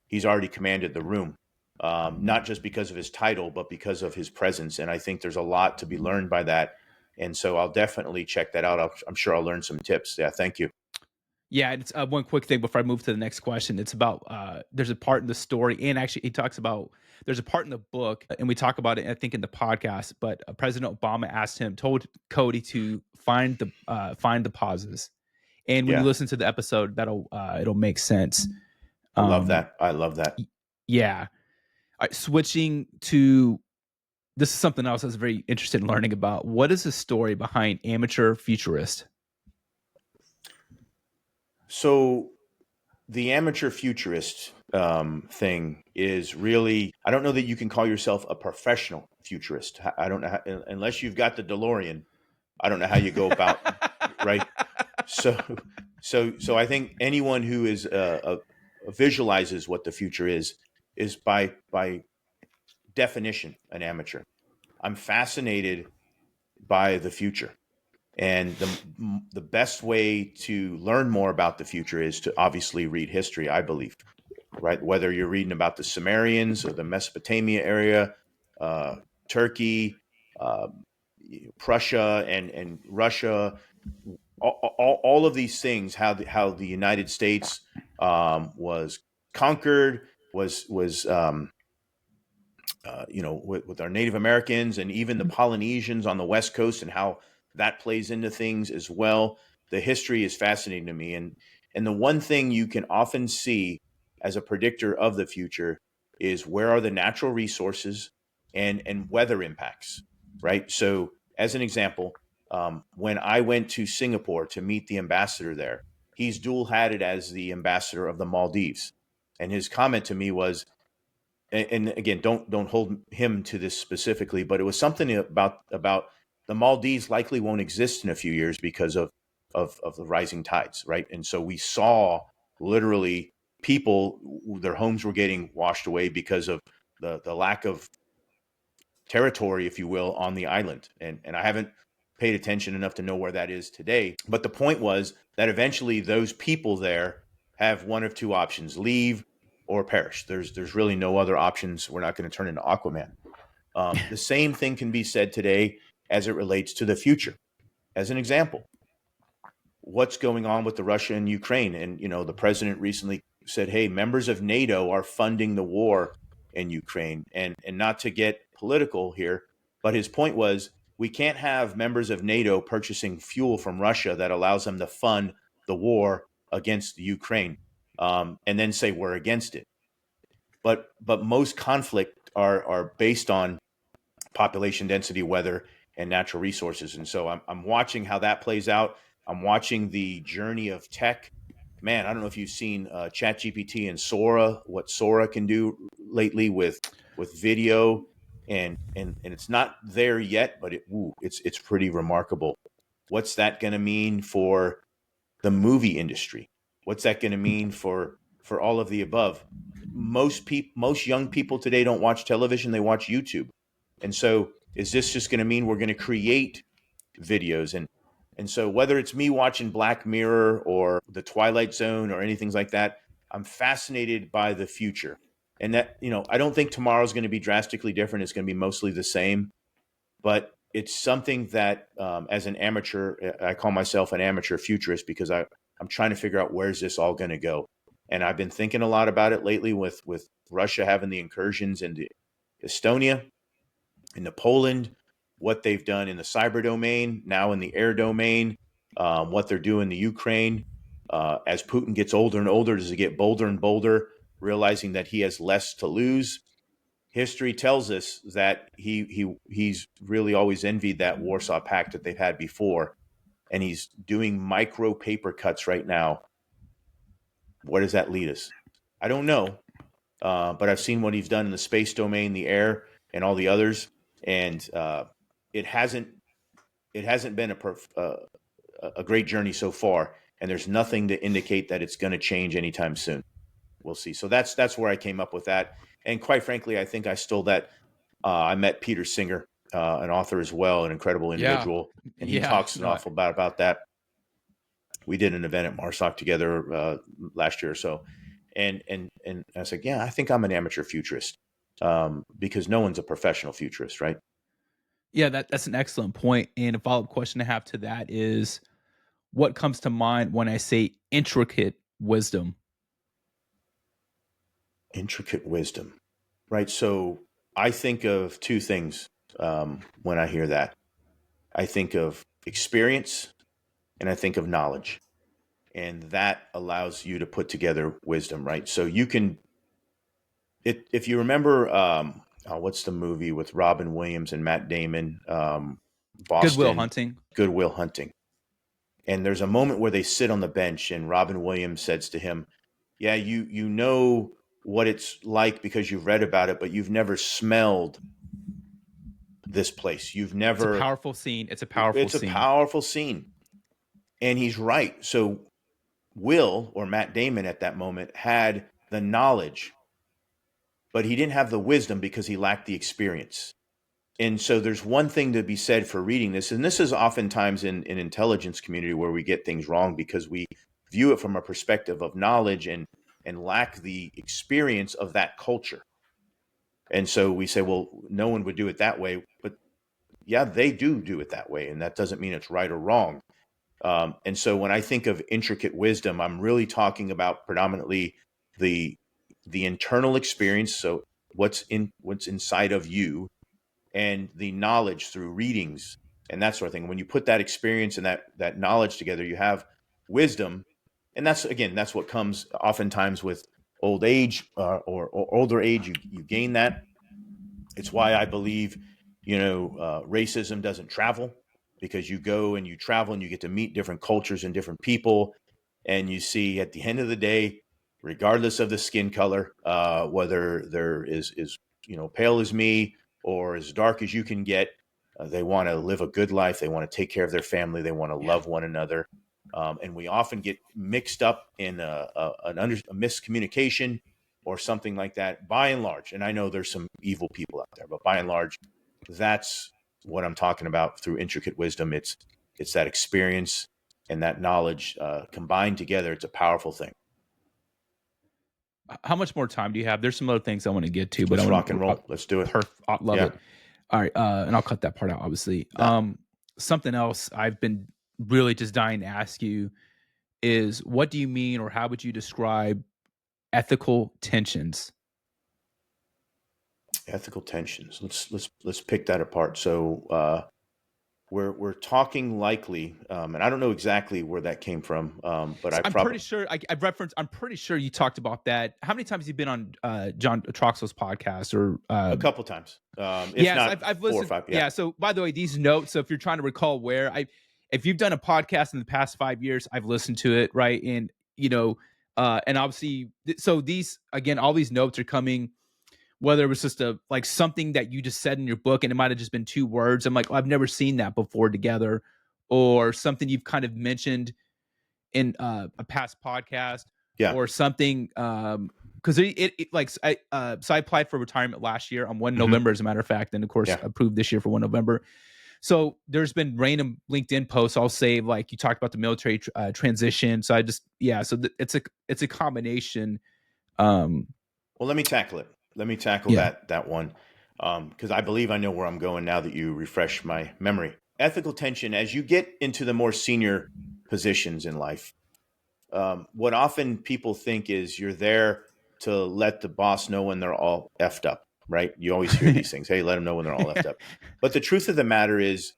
he's already commanded the room. Not just because of his title, but because of his presence. And I think there's a lot to be learned by that. And so I'll definitely check that out. I'm sure I'll learn some tips. Yeah, thank you. Yeah, it's one quick thing before I move to the next question. It's about there's a part in the story, and actually, he talks about there's a part in the book, and we talk about it, I think, in the podcast. But President Obama told Cody to find the pauses, and when you Yeah, listen to the episode, it'll make sense. I love Um, that. I love that. yeah, switching to this is something else I was very interested in learning about. What is the story behind Amateur Futurist? So the amateur futurist thing is really, I don't know that you can call yourself a professional futurist. I don't know how, unless you've got the DeLorean. I don't know how you go about, right? So, so I think anyone who is visualizes what the future is by definition an amateur. I'm fascinated by the future, and the best way to learn more about the future is to obviously read history. I believe, right? Whether you're reading about the Sumerians or the Mesopotamia area, uh, Turkey, uh, Prussia, and Russia, all of these things, how the United States was conquered, was with our Native Americans and even the Polynesians on the West Coast and how that plays into things as well. The history is fascinating to me, and the one thing you can often see as a predictor of the future is where are the natural resources and weather impacts, right? So, as an example, when I went to Singapore to meet the ambassador there, he's dual hatted as the ambassador of the Maldives, and his comment to me was, and again, don't hold him to this specifically, but it was something about the Maldives likely won't exist in a few years because of the rising tides, right? And so we saw literally people, their homes were getting washed away because of the lack of territory, if you will, on the island. And I haven't paid attention enough to know where that is today. But the point was that eventually those people there have one of two options: leave or perish. There's really no other options. We're not going to turn into Aquaman. The same thing can be said today as it relates to the future. As an example, what's going on with the Russia and Ukraine? And the president recently said, "Hey, members of NATO are funding the war in Ukraine." And not to get political here, but his point was we can't have members of NATO purchasing fuel from Russia that allows them to fund the war against the Ukraine, and then say we're against it. But most conflict are based on population density, weather, and natural resources. And so I'm watching how that plays out. I'm watching the journey of tech. Man, I don't know if you've seen ChatGPT and Sora, what Sora can do lately with video, and it's not there yet, but it's pretty remarkable. What's that going to mean for the movie industry? What's that going to mean for all of the above? Most young people today don't watch television; they watch YouTube. And so, is this just going to mean we're going to create videos? And so, whether it's me watching Black Mirror or The Twilight Zone or anything like that, I'm fascinated by the future. And that, I don't think tomorrow's going to be drastically different. It's going to be mostly the same. But it's something that, as an amateur, I call myself an amateur futurist because I'm trying to figure out where's this all going to go. And I've been thinking a lot about it lately with Russia having the incursions into Estonia, into Poland, what they've done in the cyber domain, now in the air domain, what they're doing in the Ukraine. As Putin gets older and older, does he get bolder and bolder, realizing that he has less to lose? History tells us that he's really always envied that Warsaw Pact that they've had before, and he's doing micro paper cuts right now. Where does that lead us? I don't know, but I've seen what he's done in the space domain, the air, and all the others. and it hasn't been a great journey so far, and there's nothing to indicate that it's going to change anytime soon. We'll see. So that's where I came up with that, and quite frankly, I think I stole that. I met Peter Singer, an author as well, an incredible Yeah. individual, and he Yeah. talks an No, awful lot about that. We did an event at Marsoc together last year or so, and I was like, yeah, I think I'm an amateur futurist, because no one's a professional futurist, right? yeah, that's an excellent point. And a follow-up question I have to that is, what comes to mind when I say intricate wisdom? Intricate wisdom, right? So I think of two things when I hear that. I think of experience and I think of knowledge. And that allows you to put together wisdom, right? So you can, if you remember, what's the movie with Robin Williams and Matt Damon, Goodwill Boston, Hunting. Good Will Hunting. And there's a moment where they sit on the bench and Robin Williams says to him, yeah, you know what it's like because you've read about it, but you've never smelled this place. You've It's a never, powerful scene. It's a powerful it's a scene. powerful scene. And he's right. So Will, or Matt Damon at that moment, had the knowledge, but he didn't have the wisdom because he lacked the experience. And so there's one thing to be said for reading this, and this is oftentimes in intelligence community where we get things wrong because we view it from a perspective of knowledge and lack the experience of that culture. And so we say, well, no one would do it that way, but yeah, they do it that way, and that doesn't mean it's right or wrong. And so when I think of intricate wisdom, I'm really talking about predominantly the internal experience. So what's inside of you, and the knowledge through readings and that sort of thing. When you put that experience and that knowledge together, you have wisdom, and that's what comes oftentimes with old age, or older age. You gain that. It's why I believe, racism doesn't travel, because you go and you travel and you get to meet different cultures and different people, and you see at the end of the day, regardless of the skin color, whether there is pale as me or as dark as you can get, they want to live a good life. They want to take care of their family. They want to Yeah. love one another. And we often get mixed up in a miscommunication or something like that, by and large. And I know there's some evil people out there, but by and large, that's what I'm talking about through intricate wisdom. It's that experience and that knowledge combined together. It's a powerful thing. How much more time do you have? There's some other things I want to get to, but I Let's want rock and to. roll. Let's do it. I love Yeah. it. All right, and I'll cut that part out, obviously. Nah. Something else I've been really just dying to ask you is, what do you mean, or how would you describe ethical tensions? Ethical tensions. Let's pick that apart. So we're talking likely, and I don't know exactly where that came from, but So I I'm probably pretty sure I've referenced. I'm pretty sure you talked about that. How many times have you been on John Troxel's podcast? Or a couple times, if yes, not I've four or listened. five. Yeah. Yeah. So by the way, these notes. So if you're trying to recall where if you've done a podcast in the past 5 years, I've listened to it. Right. And and obviously, so these, again, all these notes are coming, whether it was just like something that you just said in your book and it might have just been 2 words. I'm like, oh, I've never seen that before together, or something you've kind of mentioned in a past podcast, Yeah. or something. Because like so I applied for retirement last year on 1 Mhm. November, as a matter of fact, and of course Yeah. approved this year for 1 November. So there's been random LinkedIn posts I'll say, like, you talked about the military transition. So I just, so it's a combination. Um, Well, let me tackle it. Let me tackle yeah, that one, because I believe I know where I'm going now that you refresh my memory. Ethical tension, as you get into the more senior positions in life, what often people think is you're there to let the boss know when they're all effed up, right? You always hear these things. Hey, let them know when they're all effed up. But the truth of the matter is,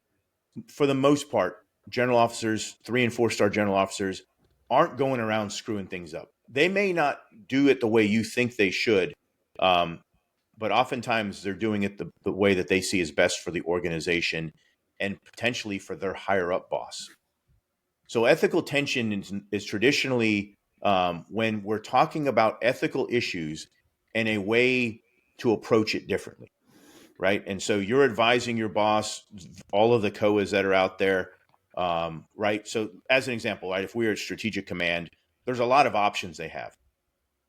for the most part, general officers, 3 and 4 star general officers, aren't going around screwing things up. They may not do it the way you think they should, um, but oftentimes they're doing it the way that they see is best for the organization and potentially for their higher up boss. So ethical tension is traditionally, when we're talking about ethical issues and a way to approach it differently. right? And so you're advising your boss, all of the COAs that are out there, right? So as an example, right, if we're at Strategic Command, there's a lot of options they have.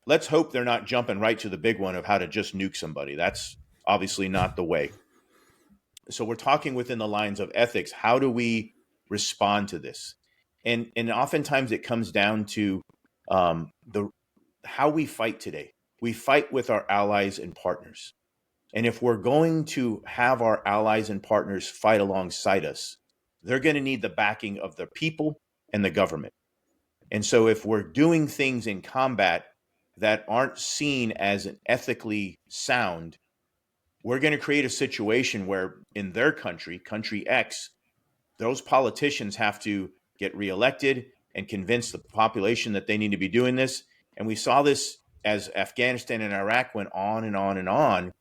Let's hope they're not jumping right to the big one of how to just nuke somebody. That's obviously not the way. So we're talking within the lines of ethics. How do we respond to this? And oftentimes it comes down to the how we fight today. We fight with our allies and partners. And if we're going to have our allies and partners fight alongside us, they're going to need the backing of the people and the government. And so if we're doing things in combat that aren't seen as an ethically sound, we're going to create a situation where in their country, country X, those politicians have to get reelected and convince the population that they need to be doing this. And we saw this as Afghanistan and Iraq went on and on and on,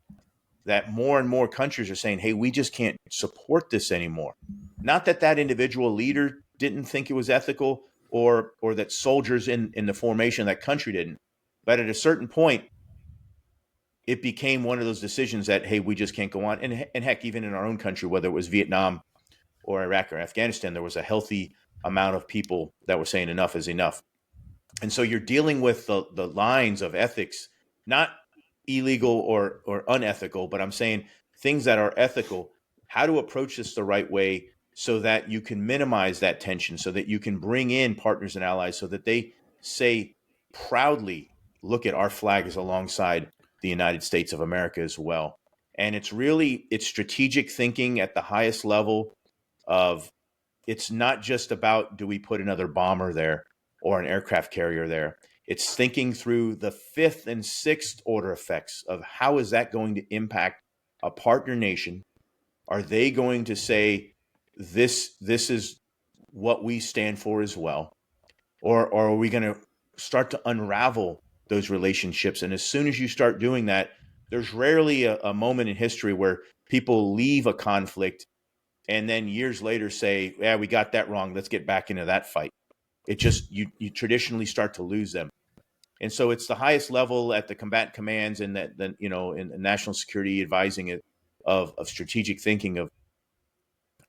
that more and more countries are saying, hey, we just can't support this anymore. Not that that individual leader didn't think it was ethical, or that soldiers in the formation of that country didn't. But at a certain point, it became one of those decisions that, hey, we just can't go on. And heck, even in our own country, whether it was Vietnam or Iraq or Afghanistan, there was a healthy amount of people that were saying enough is enough. And so you're dealing with the lines of ethics, not illegal or unethical, but I'm saying things that are ethical, how to approach this the right way so that you can minimize that tension, so that you can bring in partners and allies so that they say proudly, look at our flag is alongside the United States of America as well. And it's strategic thinking at the highest level of, it's not just about, do we put another bomber there or an aircraft carrier there? It's thinking through the fifth and sixth order effects of how is that going to impact a partner nation? Are they going to say this is what we stand for as well? Or are we going to start to unravel those relationships? And as soon as you start doing that, there's rarely a moment in history where people leave a conflict and then years later say, yeah, we got that wrong. Let's get back into that fight. It just, you traditionally start to lose them. And so it's the highest level at the combatant commands and that, then, in national security advising it of strategic thinking of,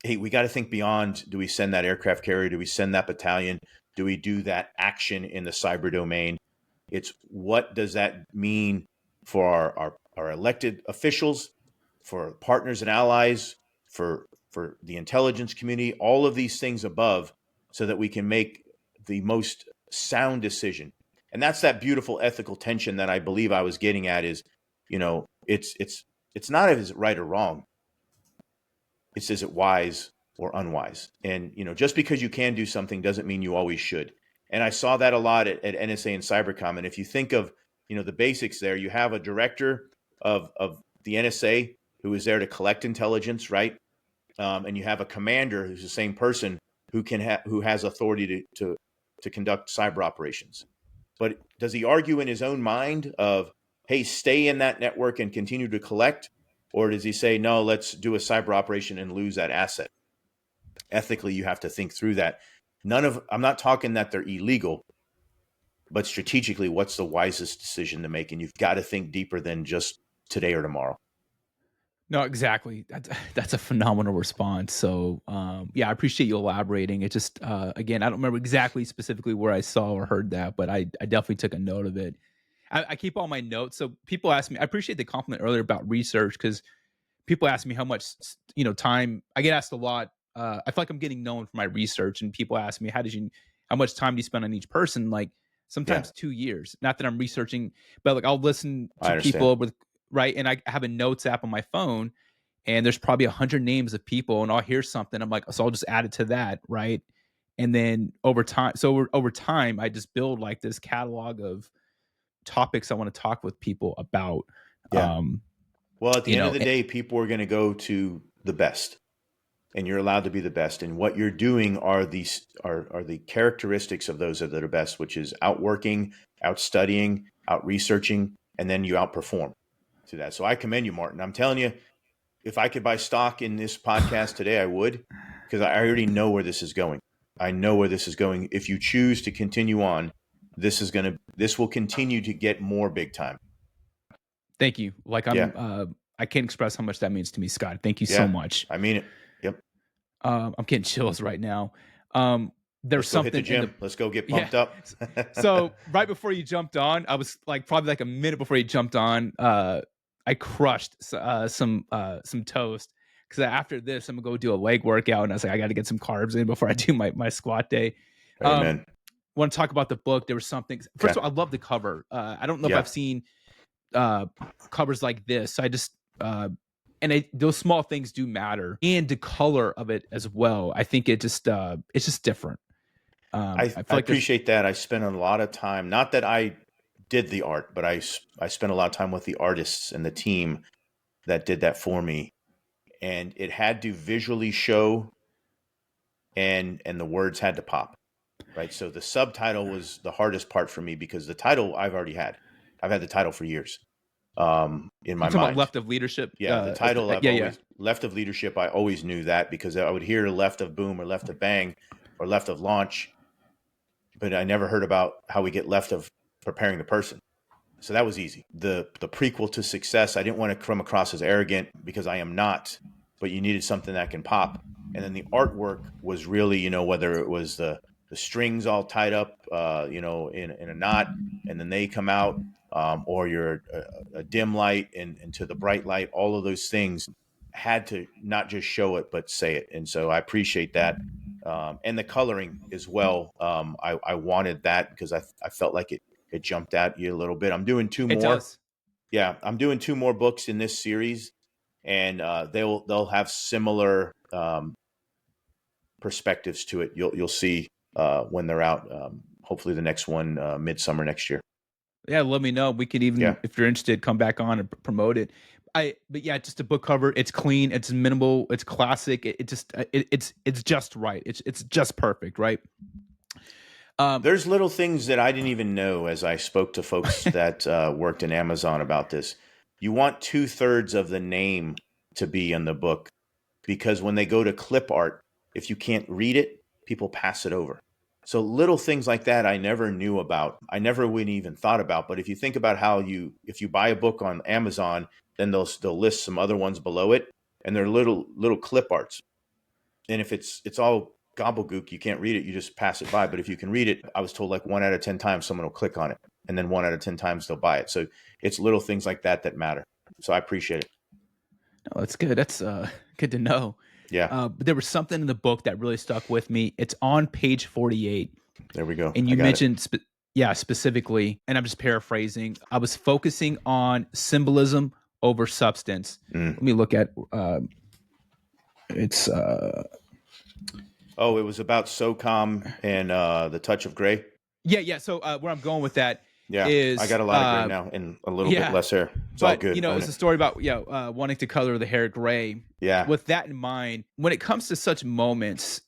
hey, we got to think beyond, do we send that aircraft carrier? Do we send that battalion? Do we do that action in the cyber domain? It's what does that mean for our elected officials, for partners and allies, for the intelligence community, all of these things above, so that we can make the most sound decision. And that's that beautiful ethical tension that I believe I was getting at is, it's not if it's right or wrong. It's, is it wise or unwise? And, just because you can do something doesn't mean you always should. And I saw that a lot at NSA and Cybercom. And if you think of, the basics there, you have a director of the NSA who is there to collect intelligence, right? And you have a commander who's the same person who who has authority to conduct cyber operations. But does he argue in his own mind of, hey, stay in that network and continue to collect? Or does he say, no, let's do a cyber operation and lose that asset? Ethically, you have to think through that. I'm not talking that they're illegal, but strategically, what's the wisest decision to make? And you've got to think deeper than just today or tomorrow. No, exactly. That's a phenomenal response. So, yeah, I appreciate you elaborating. It just, again, I don't remember exactly specifically where I saw or heard that, but I definitely took a note of it. I keep all my notes. So people ask me, I appreciate the compliment earlier about research, because people ask me how much, time I get asked a lot. I feel like I'm getting known for my research, and people ask me, how much time do you spend on each person? Like sometimes 2 years, not that I'm researching, but like I'll listen to people with, right. And I have a notes app on my phone, and there's probably 100 names of people, and I'll hear something. I'm like, so I'll just add it to that. Right. And then over time, I just build like this catalog of topics I want to talk with people about. Yeah. Well, at the end of the day, people are going to go to the best, and you're allowed to be the best. And what you're doing are these are the characteristics of those that are best, which is outworking, out studying, out researching, and then you outperform to that. So I commend you, Martin. I'm telling you, if I could buy stock in this podcast today, I would, because I already know where this is going. I know where this is going. If you choose to continue on, this will continue to get more big time. Thank you. Like I can't express how much that means to me, Scott. Thank you so Yeah, much. I mean it. Yep. I'm getting chills right now. There's Let's go hit the something in the gym. Let's go get yeah. pumped up. So right before you jumped on, I was like probably like a minute before you jumped on. I crushed some toast because after this I'm gonna go do a leg workout, and I was like I got to get some carbs in before I do my squat day. Amen. Want to talk about the book? There was something. First of all, I love the cover. I don't know if Yeah. I've seen covers like this. So I just those small things do matter, and the color of it as well. I think it's just different. I I feel like there's appreciate that. I spent a lot of time, not that I did the art, but I spent a lot of time with the artists and the team that did that for me. And it had to visually show and the words had to pop, right? So the subtitle was the hardest part for me because the title I've already had. I've had the title for years in you my talking about mind. left of leadership. Yeah, the title I've Yeah. always left of leadership. I always knew that because I would hear left of boom or left of bang or left of launch, but I never heard about how we get left of preparing the person. So that was easy. The prequel to success, I didn't want to come across as arrogant because I am not, but you needed something that can pop. And then the artwork was really, whether it was the strings all tied up, in a knot, and then they come out, or you're a dim light and to the bright light, all of those things had to not just show it, but say it. And so I appreciate that. And the coloring as well. I wanted that because I felt like it jumped at you a little bit. I'm doing two It more. does. Yeah, I'm doing two more books in this series, and they'll have similar perspectives to it. You'll see when they're out. Hopefully, the next one midsummer next year. Yeah, let me know. We could Yeah, even, if you're interested, come back on and promote it. But yeah, just a book cover. It's clean. It's minimal. It's classic. It's just right. It's just perfect, right? there's little things that I didn't even know as I spoke to folks that worked in Amazon about this. You want 2/3 of the name to be in the book because when they go to clip art, if you can't read it, people pass it over. So little things like that I never knew about. I never would even thought about. But if you think about if you buy a book on Amazon, then they'll list some other ones below it, and they're little clip arts. And if it's all gobbledygook, you can't read it, you just pass it by. But if you can read it, I was told like 1 out of 10 times someone will click on it, and then 1 out of 10 times they'll buy it. So it's little things like that that matter. So I appreciate it. Oh, that's good. That's good to know. Yeah, But there was something in the book that really stuck with me. It's on page 48, there we go. and I you got it. mentioned specifically, and I'm just paraphrasing. I was focusing on symbolism over substance. Mm. Let me look at it's Oh, it was about SOCOM and the touch of gray. yeah. So where I'm going with that Yeah, I is got a lot of gray now and a little bit yeah, less hair. It's all but good. Own it's a it. story about wanting to color the hair gray. Yeah. With that in mind, when it comes to such moments,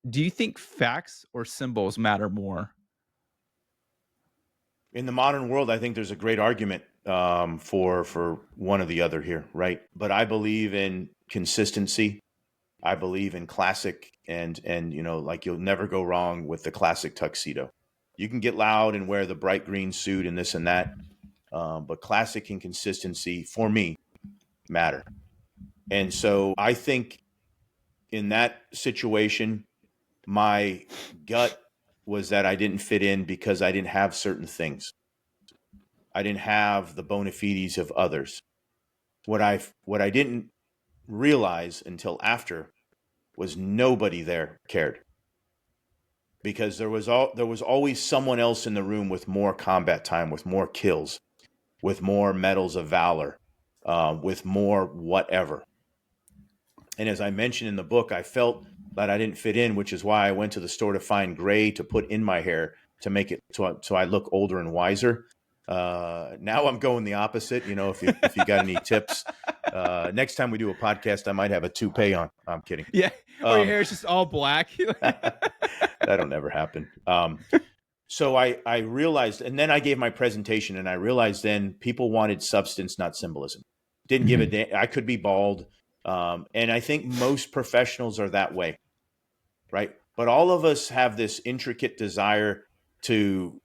do you think facts or symbols matter more? In the modern world, I think there's a great argument for one or the other here, right? But I believe in consistency. I believe in classic and like you'll never go wrong with the classic tuxedo. You can get loud and wear the bright green suit and this and that, but classic and consistency for me matter. And so I think in that situation, my gut was that I didn't fit in because I didn't have certain things. I didn't have the bona fides of others. What I didn't realize until after was nobody there cared because there was always someone else in the room with more combat time, with more kills, with more medals of valor, with more whatever. And as I mentioned in the book, I felt that I didn't fit in, which is why I went to the store to find gray to put in my hair to make it so I look older and wiser. Now I'm going the opposite. If you got any tips, next time we do a podcast, I might have a toupee on. I'm kidding. Yeah, or your hair is just all black. That'll never happen. So I realized, and then I gave my presentation, and I realized then people wanted substance, not symbolism. Didn't give a damn. I could be bald. And I think most professionals are that way, right? But all of us have this intricate desire to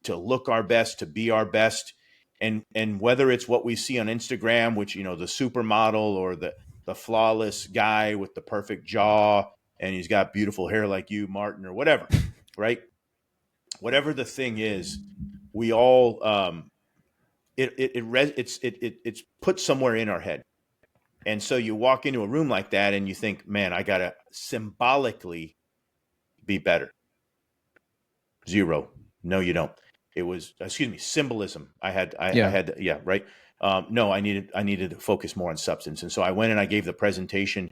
look our best, to be our best. And whether it's what we see on Instagram, which, you know, the supermodel or the flawless guy with the perfect jaw and he's got beautiful hair like you, Martin, or whatever, right? Whatever the thing is, we all it's put somewhere in our head. And so you walk into a room like that and you think, man, I gotta symbolically be better. Zero. No, you don't. It was, excuse me, symbolism. I had, yeah, right. No, I needed to focus more on substance. And so I went and I gave the presentation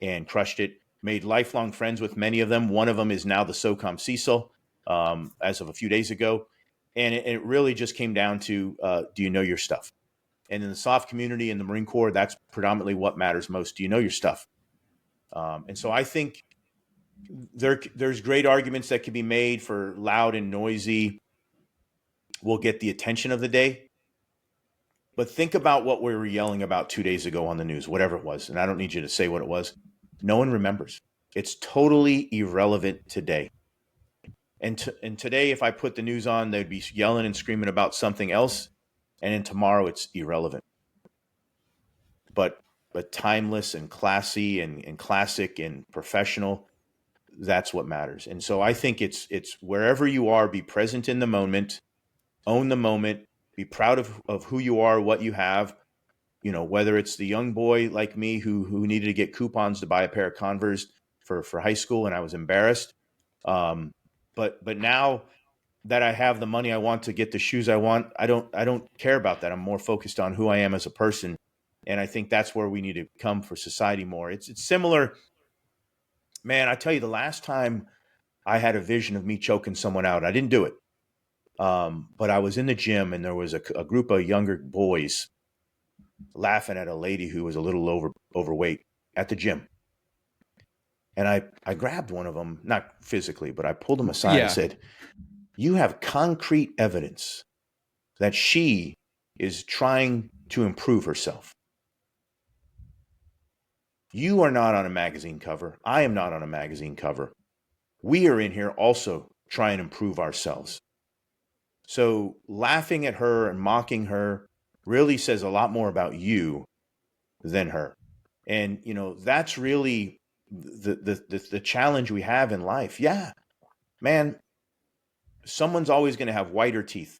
and crushed it, made lifelong friends with many of them. One of them is now the SOCOM Cecil, as of a few days ago. And it really just came down to, do you know your stuff? And in the soft community in the Marine Corps, that's predominantly what matters most. Do you know your stuff? And so I think there's great arguments that can be made for loud and noisy will get the attention of the day. But think about what we were yelling about 2 days ago on the news, whatever it was. And I don't need you to say what it was. No one remembers. It's totally irrelevant today. And today, if I put the news on, they'd be yelling and screaming about something else. And then tomorrow, it's irrelevant. But timeless and classy and classic and professional, that's what matters. And so I think it's wherever you are, be present in the moment, own the moment, be proud of who you are, what you have, you know, whether it's the young boy like me who needed to get coupons to buy a pair of Converse for high school and I was embarrassed. But now that I have the money I want to get the shoes I want, I don't care about that. I'm more focused on who I am as a person. And I think that's where we need to come for society more. It's similar. Man, I tell you, the last time I had a vision of me choking someone out, I didn't do it. But I was in the gym and there was a group of younger boys laughing at a lady who was a little overweight at the gym. And I grabbed one of them, not physically, but I pulled him aside and said, you have concrete evidence that she is trying to improve herself. You are not on a magazine cover. I am not on a magazine cover. We are in here also trying to improve ourselves. So laughing at her and mocking her really says a lot more about you than her. And, you know, that's really the challenge we have in life. Yeah, man, someone's always going to have whiter teeth.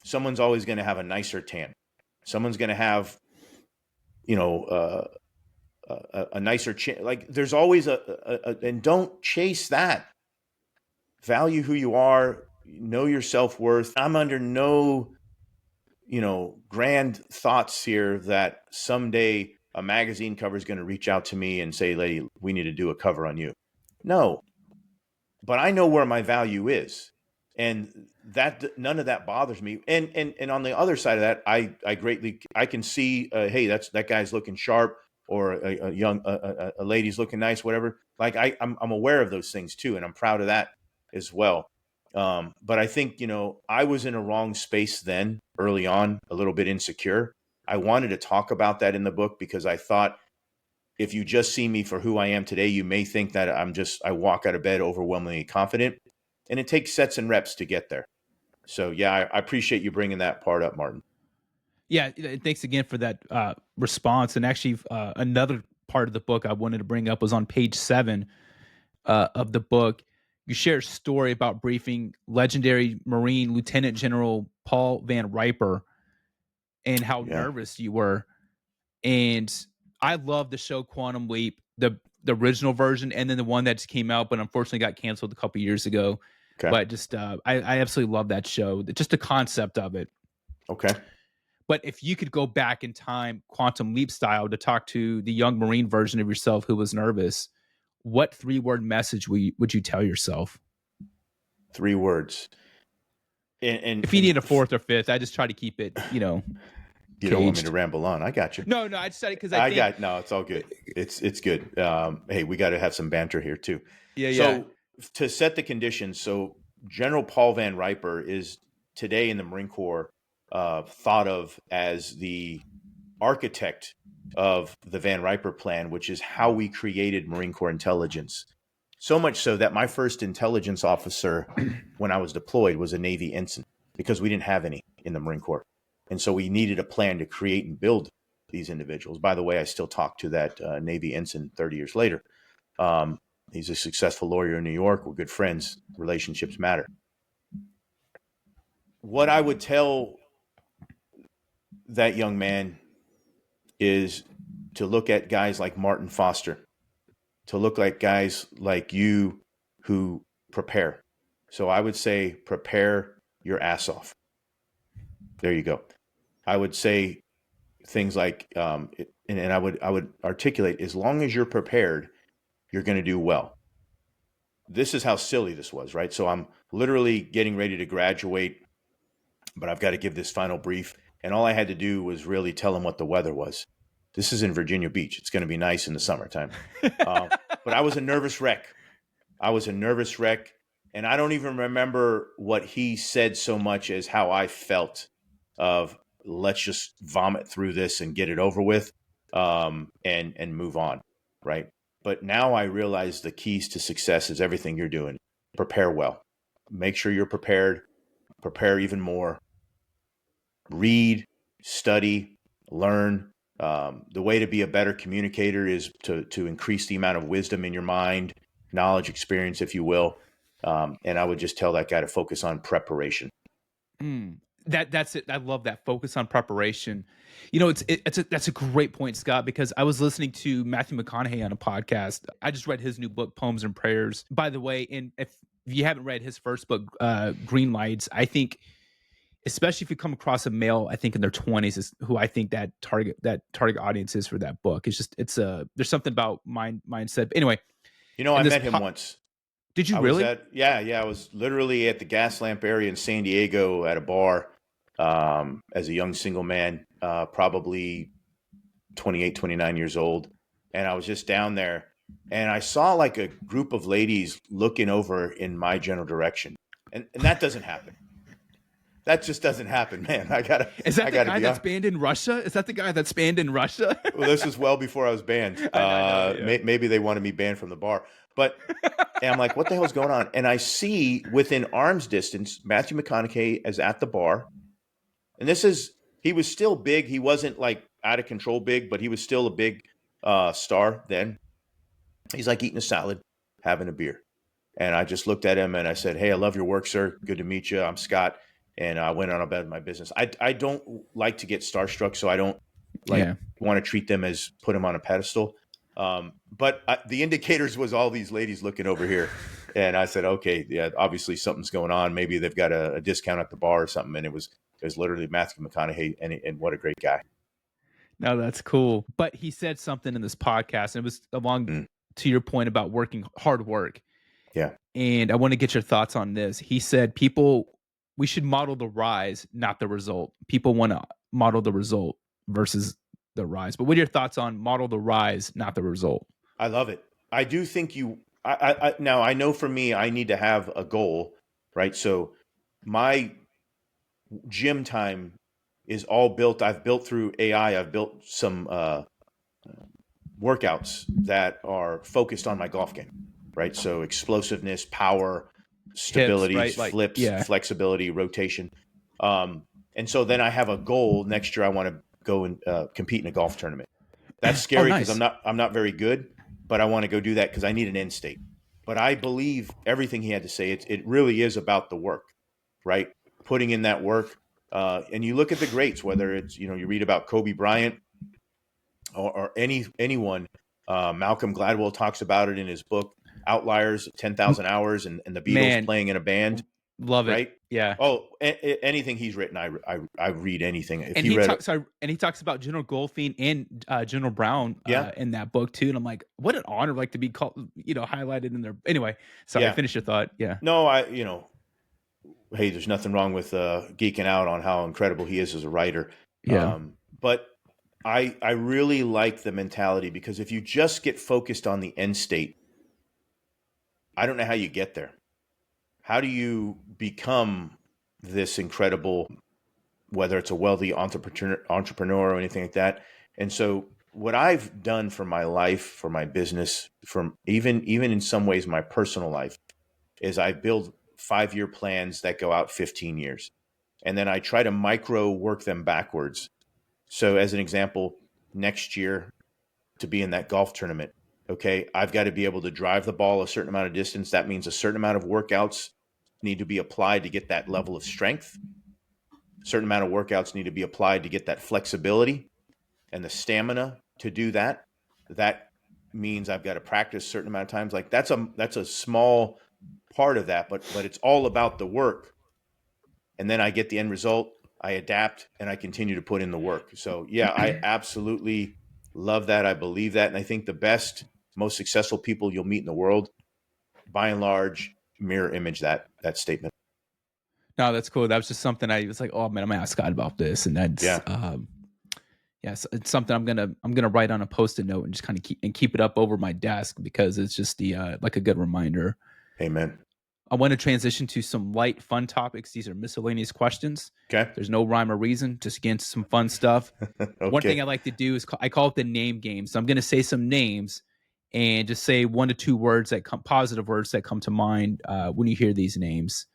Someone's always going to have a nicer tan. Someone's going to have, you know, a nicer chin. Like there's always and don't chase that. Value who you are, know your self-worth. I'm under no, you know, grand thoughts here that someday a magazine cover is going to reach out to me and say, lady, we need to do a cover on you. No, but I know where my value is. And that none of that bothers me. And on the other side of that, I can see, hey, that guy's looking sharp, or a lady's looking nice, whatever. Like I'm aware of those things too, and I'm proud of that as well. But I think, you know, I was in a wrong space then, early on, a little bit insecure. I wanted to talk about that in the book because I thought if you just see me for who I am today, you may think that I walk out of bed overwhelmingly confident. And it takes sets and reps to get there. So, yeah, I appreciate you bringing that part up, Martin. Yeah, thanks again for that response. And actually, another part of the book I wanted to bring up was on page 7 of the book. You share a story about briefing legendary Marine Lieutenant General Paul Van Riper and how nervous you were. And I love the show Quantum Leap, the original version, and then the one that just came out, but unfortunately got canceled a couple years ago. Okay. But just I absolutely love that show, just the concept of it. Okay. But if you could go back in time, Quantum Leap style, to talk to the young Marine version of yourself who was nervous, what 3-word message would you tell yourself? 3 words. And if you need a 4th or 5th, I just try to keep it, you know. You don't want me to ramble on. I got you. No, I just said it because no, it's all good. It's good. Hey, we got to have some banter here too. Yeah. So to set the conditions, so General Paul Van Riper is today in the Marine Corps thought of as the architect of the Van Riper plan, which is how we created Marine Corps intelligence. So much so that my first intelligence officer when I was deployed was a Navy ensign because we didn't have any in the Marine Corps. And so we needed a plan to create and build these individuals. By the way, I still talk to that Navy ensign 30 years later. He's a successful lawyer in New York. We're good friends. Relationships matter. What I would tell that young man is to look at guys like Martin Foster, to look like guys like you who prepare. So I would say prepare your ass off. There you go. I would say things like, and I would articulate, as long as you're prepared, you're going to do well. This is how silly this was, right? So I'm literally getting ready to graduate, but I've got to give this final brief. And all I had to do was really tell him what the weather was. This is in Virginia Beach. It's going to be nice in the summertime. But I was a nervous wreck. And I don't even remember what he said so much as how I felt of let's just vomit through this and get it over with, and move on, right? But now I realize the keys to success is everything you're doing. Prepare well. Make sure you're prepared. Prepare even more. Read, study, learn. The way to be a better communicator is to increase the amount of wisdom in your mind, knowledge, experience, if you will. And I would just tell that guy to focus on preparation. That's it. I love that focus on preparation. You know, that's a great point, Scott, because I was listening to Matthew McConaughey on a podcast. I just read his new book, Poems and Prayers. By the way, and if you haven't read his first book, Green Lights, I think, especially if you come across a male, I think in their 20s is who I think that target audience is for that book. There's something about mindset. But anyway, you know, I met him once. Did you really? I was literally at the gas lamp area in San Diego at a bar as a young single man, probably 28, 29 years old. And I was just down there and I saw like a group of ladies looking over in my general direction. And that doesn't happen. That just doesn't happen, man. Is that the guy that's banned in Russia? Is that the guy that's banned in Russia? Well, this was well before I was banned. I know, yeah. Maybe they wanted me banned from the bar. But and I'm like, what the hell is going on? And I see within arm's distance, Matthew McConaughey is at the bar. And he was still big. He wasn't like out of control big, but he was still a big star then. He's like eating a salad, having a beer. And I just looked at him and I said, hey, I love your work, sir. Good to meet you. I'm Scott. And I went on about my business. I don't like to get starstruck, so I don't want to treat them as put them on a pedestal. But the indicators was all these ladies looking over here. And I said, okay, yeah, obviously something's going on. Maybe they've got a discount at the bar or something. And it was literally Matthew McConaughey, and what a great guy. No, that's cool. But he said something in this podcast, and it was along to your point about hard work. Yeah. And I want to get your thoughts on this. He said we should model the rise, not the result. People want to model the result versus the rise. But what are your thoughts on model the rise, not the result? I love it. I do think now I know for me, I need to have a goal, right? So my gym time is all built. I've built through AI. I've built some workouts that are focused on my golf game, right? So explosiveness, power, stability, hips, right? flips, flexibility, rotation. And so then I have a goal next year. I want to go and compete in a golf tournament. That's scary because I'm not very good, but I want to go do that because I need an end state. But I believe everything he had to say. It really is about the work, right? Putting in that work. And you look at the greats, whether it's, you read about Kobe Bryant or anyone. Malcolm Gladwell talks about it in his book, Outliers, 10,000 Hours, and the Beatles playing in a band. Love it. Right? Yeah. Oh, anything he's written, I read anything. And he talks about General Goldfein and General Brown in that book too. And I'm like, what an honor, like to be called, highlighted in there. Anyway, sorry, finish your thought. Yeah. No, hey, there's nothing wrong with geeking out on how incredible he is as a writer. Yeah. But I really like the mentality, because if you just get focused on the end state, I don't know how you get there. How do you become this incredible, whether it's a wealthy entrepreneur or anything like that? And so what I've done for my life, for my business, from even in some ways my personal life, is I build 5-year plans that go out 15 years. and then I try to micro work them backwards. So as an example, next year to be in that golf tournament, okay, I've got to be able to drive the ball a certain amount of distance. That means a certain amount of workouts need to be applied to get that level of strength. A certain amount of workouts need to be applied to get that flexibility and the stamina to do that. That means I've got to practice a certain amount of times. Like that's a small part of that, but it's all about the work. And then I get the end result, I adapt, and I continue to put in the work. So yeah, I absolutely love that. I believe that. And I think the best, most successful people you'll meet in the world, by and large, mirror image that statement. No, that's cool. That was just something I was like, oh man, I'm gonna ask Scott about this, and that's Yeah. yes, it's something I'm gonna write on a post-it note and just kind of keep it up over my desk because it's just the like a good reminder. Amen. I want to transition to some light, fun topics. These are miscellaneous questions. Okay. There's no rhyme or reason. Just get into some fun stuff. Okay. One thing I like to do is I call it the name game. So I'm going to say some names and just say 1 to 2 words positive words that come to mind when you hear these names.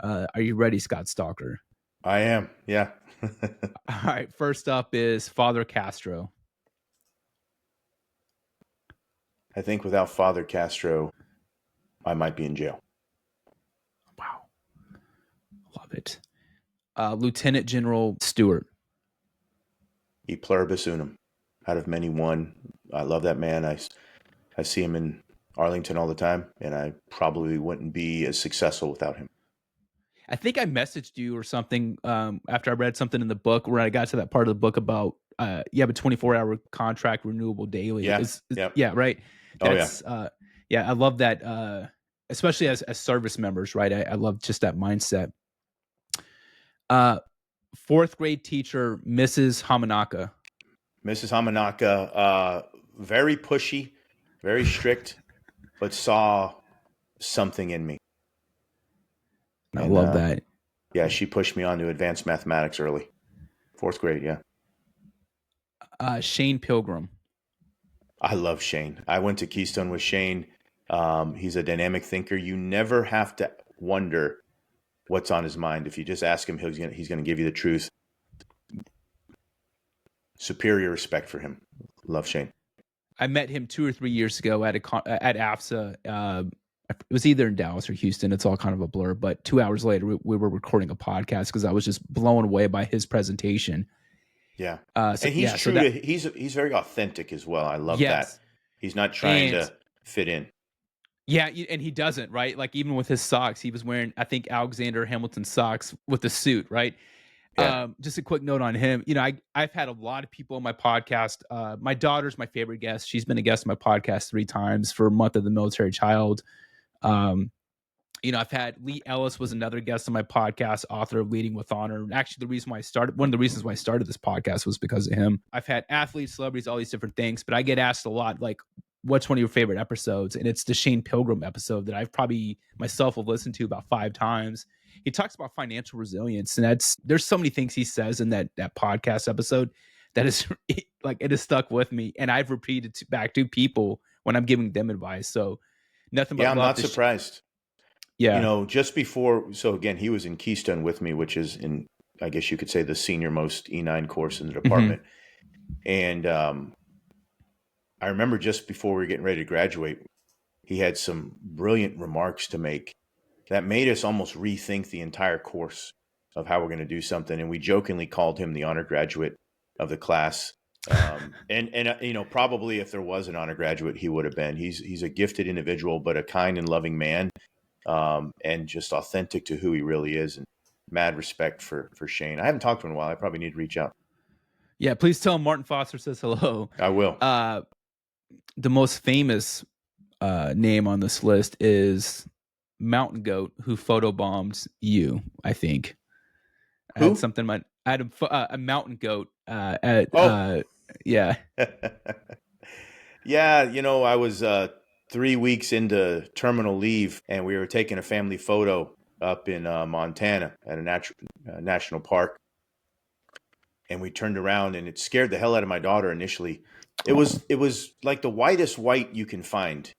Are you ready, Scott Stalker? I am. Yeah. All right. First up is Father Castro. I think without Father Castro, I might be in jail. Wow. Love it. Lieutenant General Stewart. E pluribus unum, out of many one. I love that man. I see him in Arlington all the time, and I probably wouldn't be as successful without him. I think I messaged you or something after I read something in the book where I got to that part of the book about you have a 24-hour contract renewable daily. Yeah. Yeah, right. That's, I love that, especially as service members, right? I love just that mindset. 4th grade teacher, Mrs. Hamanaka. Mrs. Hamanaka, very pushy, very strict, but saw something in me. I love that. Yeah, she pushed me on to advanced mathematics early. 4th grade, yeah. Shane Pilgrim. I love Shane. I went to Keystone with Shane. He's a dynamic thinker. You never have to wonder what's on his mind. If you just ask him, he's going to give you the truth. Superior respect for him. Love Shane. I met him 2 or 3 years ago at AFSA. It was either in Dallas or Houston. It's all kind of a blur. But 2 hours later, we were recording a podcast because I was just blown away by his presentation. Yeah, and he's true. He's very authentic as well. I love that. He's not trying to fit in. Yeah, and he doesn't, right? Like even with his socks, he was wearing, I think, Alexander Hamilton socks with the suit, right? Yeah. Just a quick note on him. You know, I've had a lot of people on my podcast. My daughter's my favorite guest. She's been a guest on my podcast 3 times for Month of the Military Child. You know, I've had Lee Ellis was another guest on my podcast, author of Leading with Honor. And actually, one of the reasons why I started this podcast was because of him. I've had athletes, celebrities, all these different things, but I get asked a lot, like, what's one of your favorite episodes? And it's the Shane Pilgrim episode that I've probably myself have listened to about 5 times. He talks about financial resilience, and there's so many things he says in that podcast episode that is like it has stuck with me, and I've repeated back to people when I'm giving them advice. So nothing but I'm not surprised. Yeah, you know, just before. So again, he was in Keystone with me, which is in, I guess you could say, the senior most E9 course in the department, and I remember just before we were getting ready to graduate, he had some brilliant remarks to make that made us almost rethink the entire course of how we're going to do something. And we jokingly called him the honor graduate of the class. And you know, probably if there was an honor graduate, he would have been. He's a gifted individual, but a kind and loving man, and just authentic to who he really is. And mad respect for Shane. I haven't talked to him in a while. I probably need to reach out. Yeah, please tell him Martin Foster says hello. I will. The most famous name on this list is Mountain Goat, who photobombed you, I think. I Who? had something. I had a Mountain Goat yeah. Yeah, you know, I was 3 weeks into terminal leave, and we were taking a family photo up in Montana at a national park. And we turned around, and it scared the hell out of my daughter initially. It was like the whitest white you can find.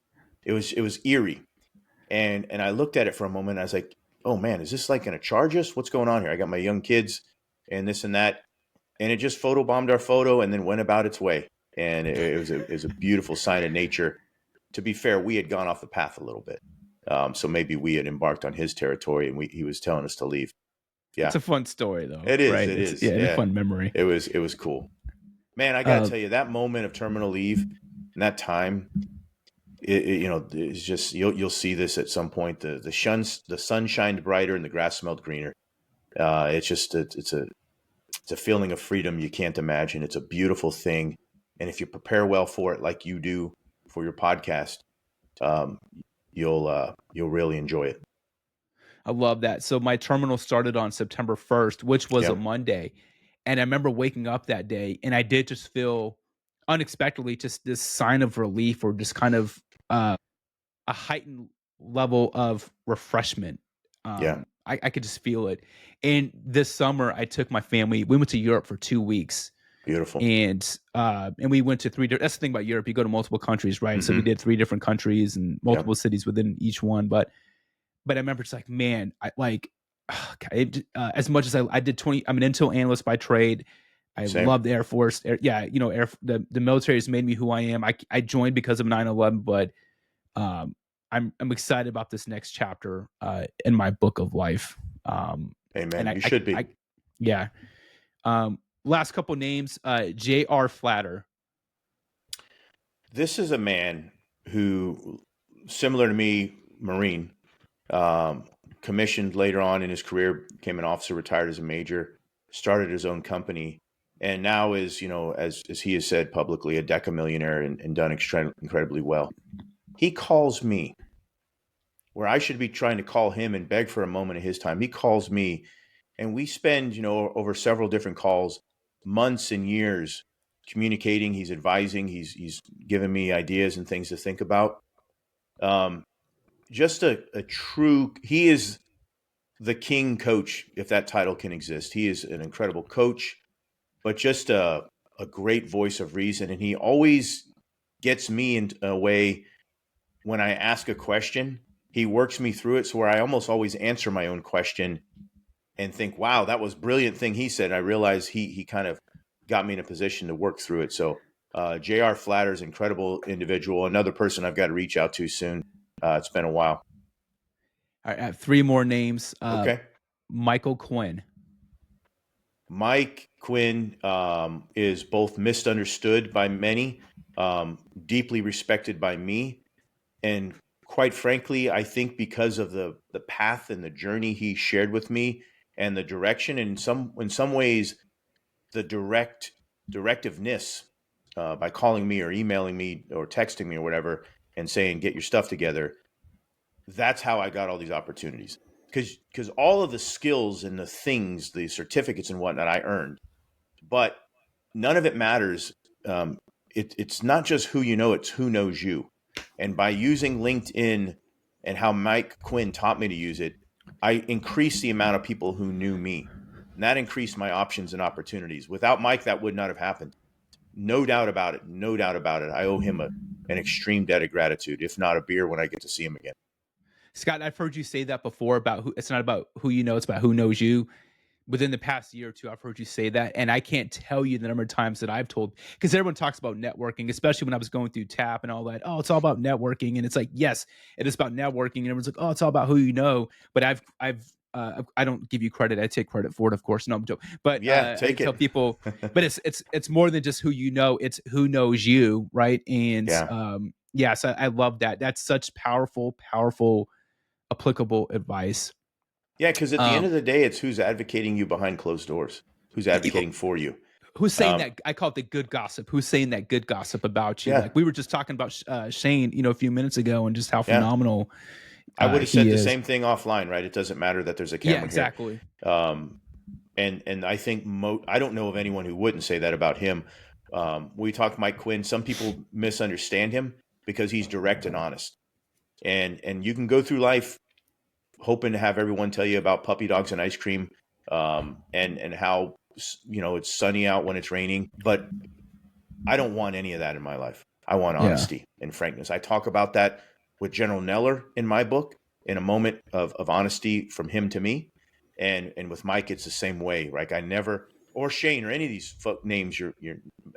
It was eerie. And I looked at it for a moment. And I was like, oh man, is this like going to charge us? What's going on here? I got my young kids and this and that. And it just photobombed our photo and then went about its way. And it was a beautiful sign of nature. To be fair, we had gone off the path a little bit. So maybe we had embarked on his territory and he was telling us to leave. Yeah. It's a fun story though, It is. right? It It's is. a Yeah. fun memory. It was cool. Man, I got to tell you, that moment of terminal leave and that time, it's just, you'll see this at some point. The sun shined brighter and the grass smelled greener. It's just, it's a feeling of freedom you can't imagine. It's a beautiful thing. And if you prepare well for it, like you do for your podcast, um, you'll really enjoy it. I love that. So my terminal started on September 1st, which was a Yep. Monday. And I remember waking up that day and I did just feel unexpectedly just this sign of relief, or just kind of a heightened level of refreshment. Yeah. I could just feel it. And this summer I took my family, we went to Europe for 2 weeks. Beautiful. And we went to that's the thing about Europe, you go to multiple countries, right? So we did 3 different countries and multiple cities within each one. But I remember it's like, man, I like, as much as I did 20, I'm an intel analyst by trade. I Same. love the Air Force. The military has made me who I am. I joined because of 9/11, but I'm excited about this next chapter in my book of life. Amen. And You should be. Yeah. Last couple names, J.R. Flatter. This is a man who, similar to me, Marine, commissioned later on in his career, became an officer, retired as a major, started his own company, and now is, as he has said publicly, a decamillionaire and done incredibly well. He calls me where I should be trying to call him and beg for a moment of his time. He calls me, and we spend, over several different calls, months and years communicating. He's advising. He's giving me ideas and things to think about. Just a true. He is the king coach, if that title can exist. He is an incredible coach, but just a great voice of reason. And he always gets me in a way when I ask a question. He works me through it, so where I almost always answer my own question and think, wow, that was a brilliant thing he said. I realize he kind of got me in a position to work through it. So J.R. Flatter's incredible individual. Another person I've got to reach out to soon. It's been a while. I have 3 more names. Okay. Michael Quinn. Mike Quinn is both misunderstood by many, deeply respected by me, and quite frankly, I think because of the path and the journey he shared with me and the direction, and in some ways, the directiveness by calling me or emailing me or texting me or whatever and saying, get your stuff together. That's how I got all these opportunities. Because all of the skills and the things, the certificates and whatnot I earned, but none of it matters. It's not just who you know, it's who knows you. And by using LinkedIn and how Mike Quinn taught me to use it, I increased the amount of people who knew me. And that increased my options and opportunities. Without Mike, that would not have happened. No doubt about it. No doubt about it. I owe him an extreme debt of gratitude, if not a beer when I get to see him again. Scott, I've heard you say that before about it's not about who you know, it's about who knows you. Within the past year or two, I've heard you say that. And I can't tell you the number of times that I've told, because everyone talks about networking, especially when I was going through TAP and all that. Oh, it's all about networking. And it's like, yes, it is about networking. And everyone's like, oh, it's all about who you know. But I don't give you credit. I take credit for it, of course. No, I'm joking. But yeah, take I tell people, but it's more than just who you know. It's who knows you, right? And so I love that. That's such powerful, applicable advice. Yeah, because at the end of the day, it's who's advocating you behind closed doors, who's advocating for you. Who's saying that? I call it the good gossip. Who's saying that good gossip about you? Yeah. Like we were just talking about Shane, a few minutes ago, and just how phenomenal. I would have said the same thing offline, right? It doesn't matter that there's a camera. Yeah, exactly. Here. And I think I don't know of anyone who wouldn't say that about him. We talked Mike Quinn. Some people misunderstand him because he's direct and honest, and you can go through life hoping to have everyone tell you about puppy dogs and ice cream, and how it's sunny out when it's raining. But I don't want any of that in my life. I want honesty and frankness. I talk about that with General Neller in my book, in a moment of honesty from him to me. And with Mike, it's the same way. Like I never, or Shane or any of these names you're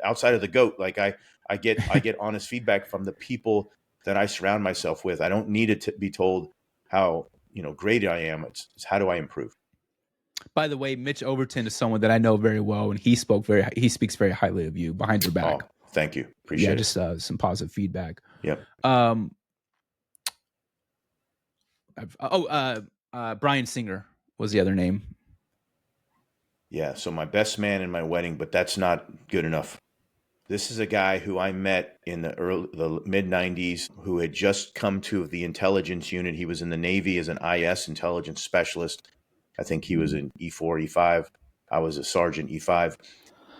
outside of the GOAT. Like I get honest feedback from the people that I surround myself with. I don't need it to be told how, great I am. It's how do I improve? By the way, Mitch Overton is someone that I know very well, and he speaks very highly of you behind your back. Oh, thank you. Yeah, Appreciate just some positive feedback. Yep. Um, Brian Singer was the other name. Yeah. So my best man in my wedding, but that's not good enough. This is a guy who I met in the mid 90s who had just come to the intelligence unit. He was in the Navy as an IS intelligence specialist. I think he was in E4, E5. I was a sergeant E5.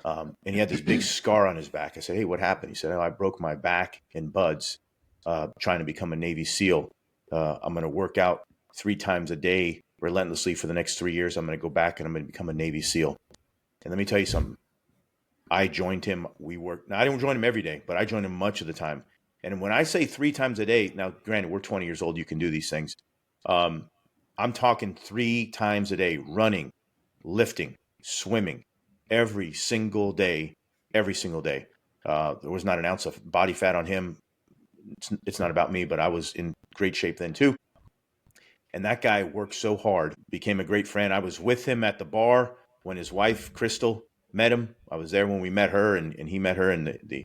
And he had this big scar on his back. I said, "Hey, what happened?" He said, "Oh, I broke my back in buds trying to become a Navy SEAL. I'm going to work out 3 times a day relentlessly for the next 3 years. I'm going to go back and I'm going to become a Navy SEAL." And let me tell you something. I joined him. Now, I didn't join him every day, but I joined him much of the time. And when I say 3 times a day, now, granted, we're 20 years old. You can do these things. I'm talking 3 times a day, running, lifting, swimming, every single day, every single day. There was not an ounce of body fat on him. It's not about me, but I was in great shape then too. And that guy worked so hard, became a great friend. I was with him at the bar when his wife, Crystal, met him. I was there when we met her and he met her, and the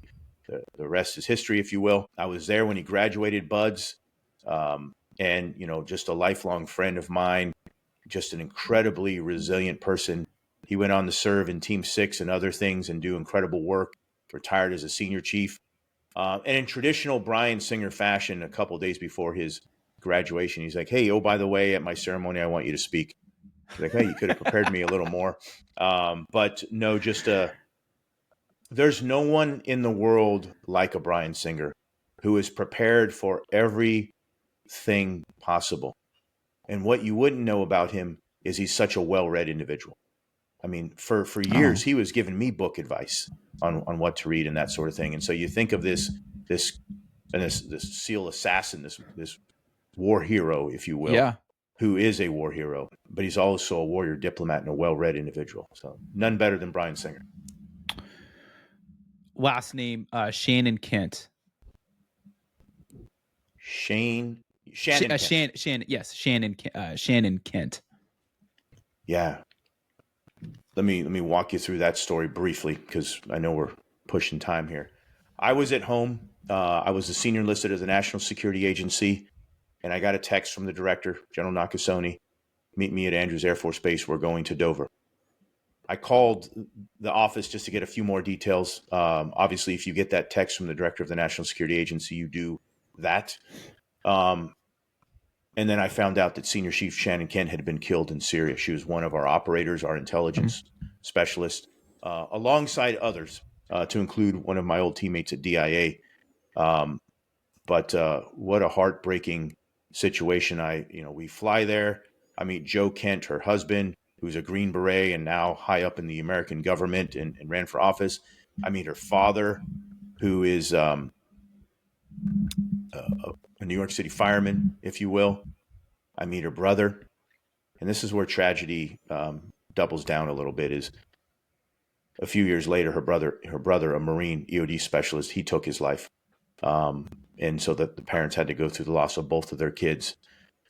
rest is history, if you will. I was there when he graduated BUDS, and, just a lifelong friend of mine, just an incredibly resilient person. He went on to serve in Team 6 and other things and do incredible work, retired as a senior chief. And in traditional Brian Singer fashion, a couple of days before his graduation, he's like, "Hey, oh, by the way, at my ceremony, I want you to speak." He's like, "Hey, you could have prepared me a little more." But no, there's no one in the world like a Brian Singer who is prepared for everything possible. And what you wouldn't know about him is he's such a well-read individual. I mean, for years, he was giving me book advice on what to read and that sort of thing. And so you think of this SEAL assassin, this war hero, if you will, Yeah. who is a war hero, but he's also a warrior diplomat and a well-read individual. So none better than Brian Singer. Last name Shannon Kent. Shannon Kent. Shannon Kent. Yeah. Let me walk you through that story briefly because I know we're pushing time here. I was at home. I was a senior enlisted at the National Security Agency, and I got a text from the director, General Nakasone, "Meet me at Andrews Air Force Base. We're going to Dover." I called the office just to get a few more details. Obviously, if you get that text from the director of the National Security Agency, you do that. And then I found out that Senior Chief Shannon Kent had been killed in Syria. She was one of our operators, our intelligence specialist, alongside others, to include one of my old teammates at DIA. But what a heartbreaking situation. We fly there. I meet Joe Kent, her husband, who's a Green Beret and now high up in the American government and ran for office. I meet her father, who is a New York City fireman, if you will. I meet her brother. And this is where tragedy doubles down a little bit. Is a few years later, her brother, a Marine EOD specialist, he took his life. And so that the parents had to go through the loss of both of their kids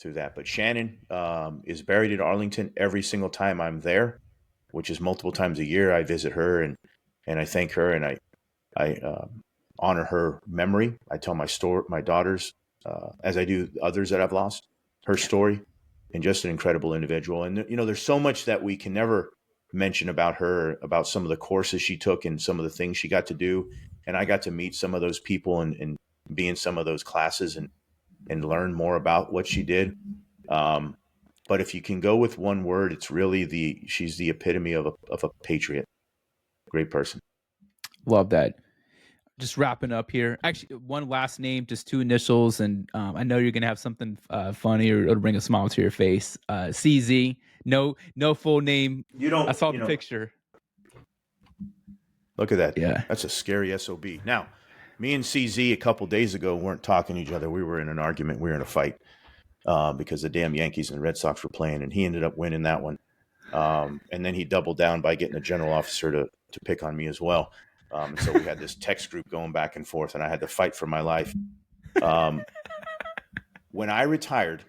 through that. But Shannon is buried in Arlington every single time I'm there, which is multiple times a year. I visit her and I thank her and I honor her memory. I tell my daughters, as I do others that I've lost, her story, and just an incredible individual. And, there's so much that we can never mention about her, about some of the courses she took and some of the things she got to do. And I got to meet some of those people and be in some of those classes and learn more about what she did. But if you can go with one word, it's really she's the epitome of a patriot. Great person. Love that. Just wrapping up here. Actually, one last name, just 2 initials, and I know you're gonna have something funny or it'll bring a smile to your face. CZ. No full name. You don't. I saw the picture. Look at that. Yeah. That's a scary SOB. Now, me and CZ a couple days ago weren't talking to each other. We were in an argument. We were in a fight. because the damn Yankees and Red Sox were playing, and he ended up winning that one. And then he doubled down by getting a general officer to pick on me as well. And so we had this text group going back and forth, and I had to fight for my life. When I retired,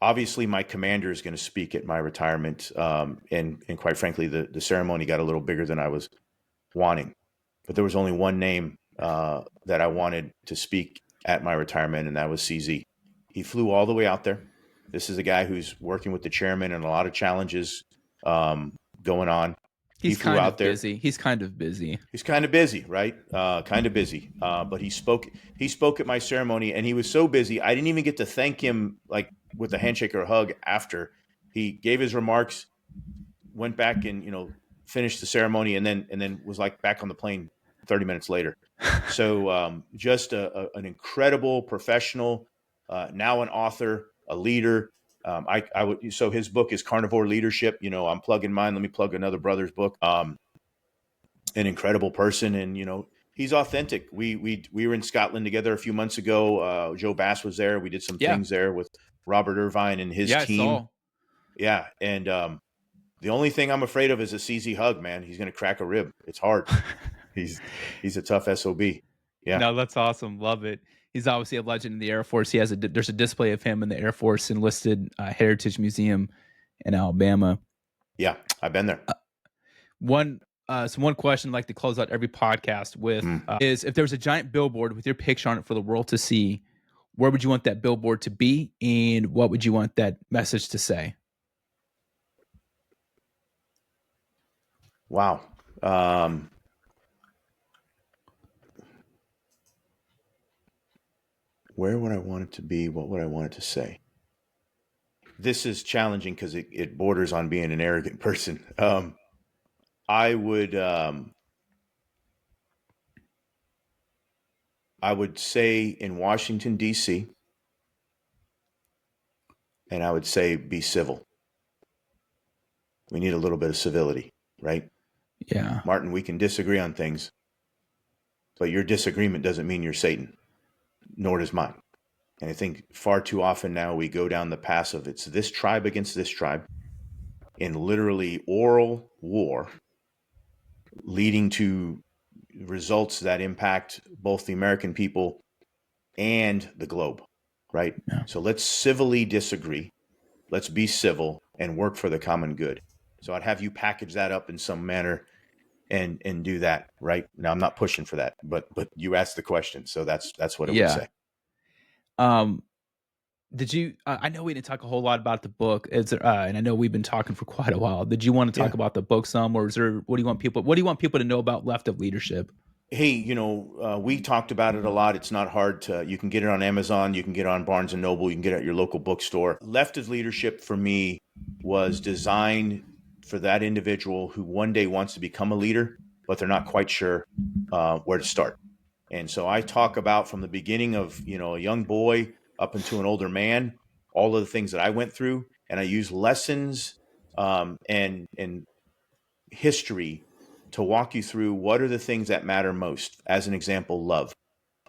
obviously my commander is going to speak at my retirement. And quite frankly, the ceremony got a little bigger than I was wanting, but there was only one name that I wanted to speak at my retirement, and that was CZ. He flew all the way out there. This is a guy who's working with the chairman and a lot of challenges going on. He's He flew kind out of there. busy. He's kind of busy. He's kind of busy, right? Kind of busy. But he spoke. He spoke at my ceremony, and he was so busy I didn't even get to thank him like with a handshake or a hug after. He gave his remarks, went back and finished the ceremony, and then was like back on the plane 30 minutes later. So just an incredible professional, now an author, a leader. I would, so his book is Carnivore Leadership. I'm plugging mine. Let me plug another brother's book. An incredible person, and he's authentic. We were in Scotland together a few months ago. Joe Bass was there. We did some things there with Robert Irvine and his team. I saw. Yeah, and the only thing I'm afraid of is a CZ hug, man. He's going to crack a rib. It's hard. He's a tough SOB. Yeah. No, that's awesome. Love it. He's obviously a legend in the Air Force. He has there's a display of him in the Air Force Enlisted Heritage Museum in Alabama. Yeah, I've been there. One question I'd like to close out every podcast with is, if there was a giant billboard with your picture on it for the world to see, where would you want that billboard to be, and what would you want that message to say? Wow. Where would I want it to be? What would I want it to say? This is challenging because it borders on being an arrogant person. I would say in Washington, D.C., and I would say be civil. We need a little bit of civility, right? Yeah. Martin, we can disagree on things, but your disagreement doesn't mean you're Satan, nor does mine. And I think far too often now we go down the path of it's this tribe against this tribe in literally oral war, leading to results that impact both the American people and the globe, right? Yeah. So let's civilly disagree. Let's be civil and work for the common good. So I'd have you package that up in some manner and do that, right? Now I'm not pushing for that, but you asked the question, so that's what it would say. Did you? I know we didn't talk a whole lot about the book, and I know we've been talking for quite a while. Did you want to talk about the book some, or is there? What do you want people to know about Left of Leadership? Hey, we talked about it a lot. It's not hard to. You can get it on Amazon. You can get it on Barnes and Noble. You can get it at your local bookstore. Left of Leadership for me was designed for that individual who one day wants to become a leader, but they're not quite sure where to start. And so I talk about from the beginning of a young boy up into an older man, all of the things that I went through, and I use lessons and history to walk you through what are the things that matter most. As an example, love,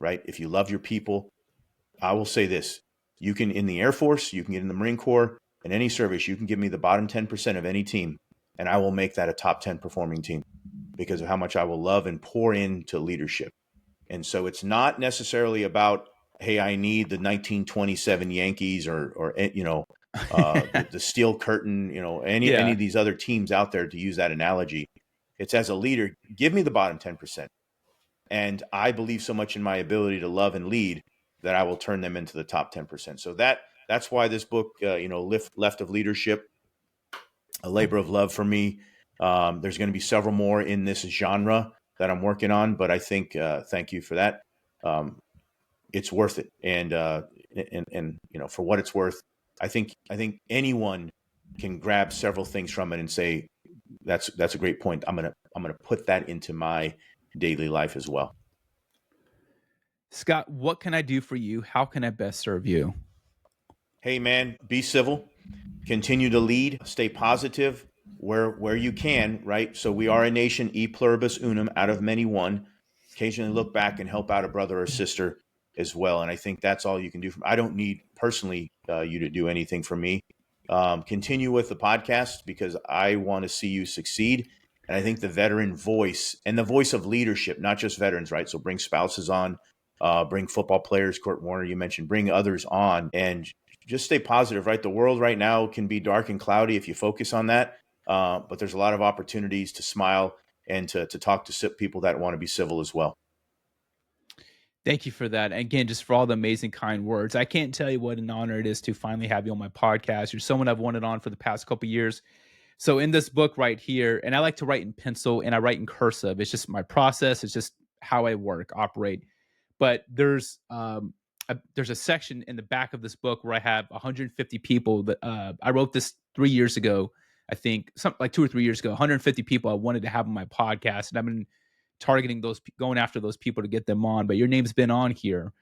right? If you love your people, I will say this: you can, in the Air Force, you can get in the Marine Corps, in any service, you can give me the bottom 10% of any team, and I will make that a top 10 performing team because of how much I will love and pour into leadership. And so it's not necessarily about, hey, I need the 1927 Yankees or the Steel Curtain, any of these other teams out there, to use that analogy. It's, as a leader, give me the bottom 10%. And I believe so much in my ability to love and lead that I will turn them into the top 10%. So that's why this book, Left of Leadership, a labor of love for me. There's going to be several more in this genre that I'm working on, but I think, thank you for that. It's worth it. And for what it's worth, I think anyone can grab several things from it and say, that's a great point. I'm going to put that into my daily life as well. Scott, what can I do for you? How can I best serve you? Hey man, be civil, continue to lead, stay positive where you can, right? So we are a nation, e pluribus unum, out of many one. Occasionally look back and help out a brother or sister. as well. And I think that's all you can do. I don't need personally you to do anything for me. Continue with the podcast because I want to see you succeed. And I think the veteran voice and the voice of leadership, not just veterans, right? So bring spouses on, bring football players, Kurt Warner, you mentioned, bring others on, and just stay positive, right? The world right now can be dark and cloudy if you focus on that. But there's a lot of opportunities to smile and to talk to people that want to be civil as well. Thank you for that. And again, just for all the amazing, kind words. I can't tell you what an honor it is to finally have you on my podcast. You're someone I've wanted on for the past couple of years. So in this book right here, and I like to write in pencil and I write in cursive. It's just my process. It's just how I work, operate. But there's a section in the back of this book where I have 150 people that I wrote this 3 years ago. I think something like 2 or 3 years ago. 150 people I wanted to have on my podcast, and I've been targeting those, going after those people to get them on. But your name's been on here,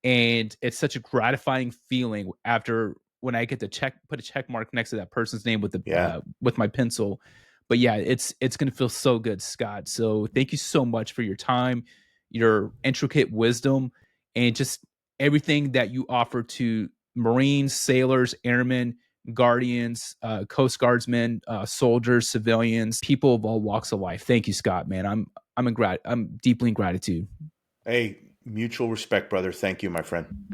and it's such a gratifying feeling after when I get to put a check mark next to that person's name with my pencil. But yeah, it's going to feel so good, Scott. So thank you so much for your time, your intricate wisdom, and just everything that you offer to Marines, sailors, airmen, guardians, Coast Guardsmen, soldiers, civilians, people of all walks of life. Thank you, Scott, man. I'm deeply in gratitude. Hey, mutual respect, brother. Thank you, my friend.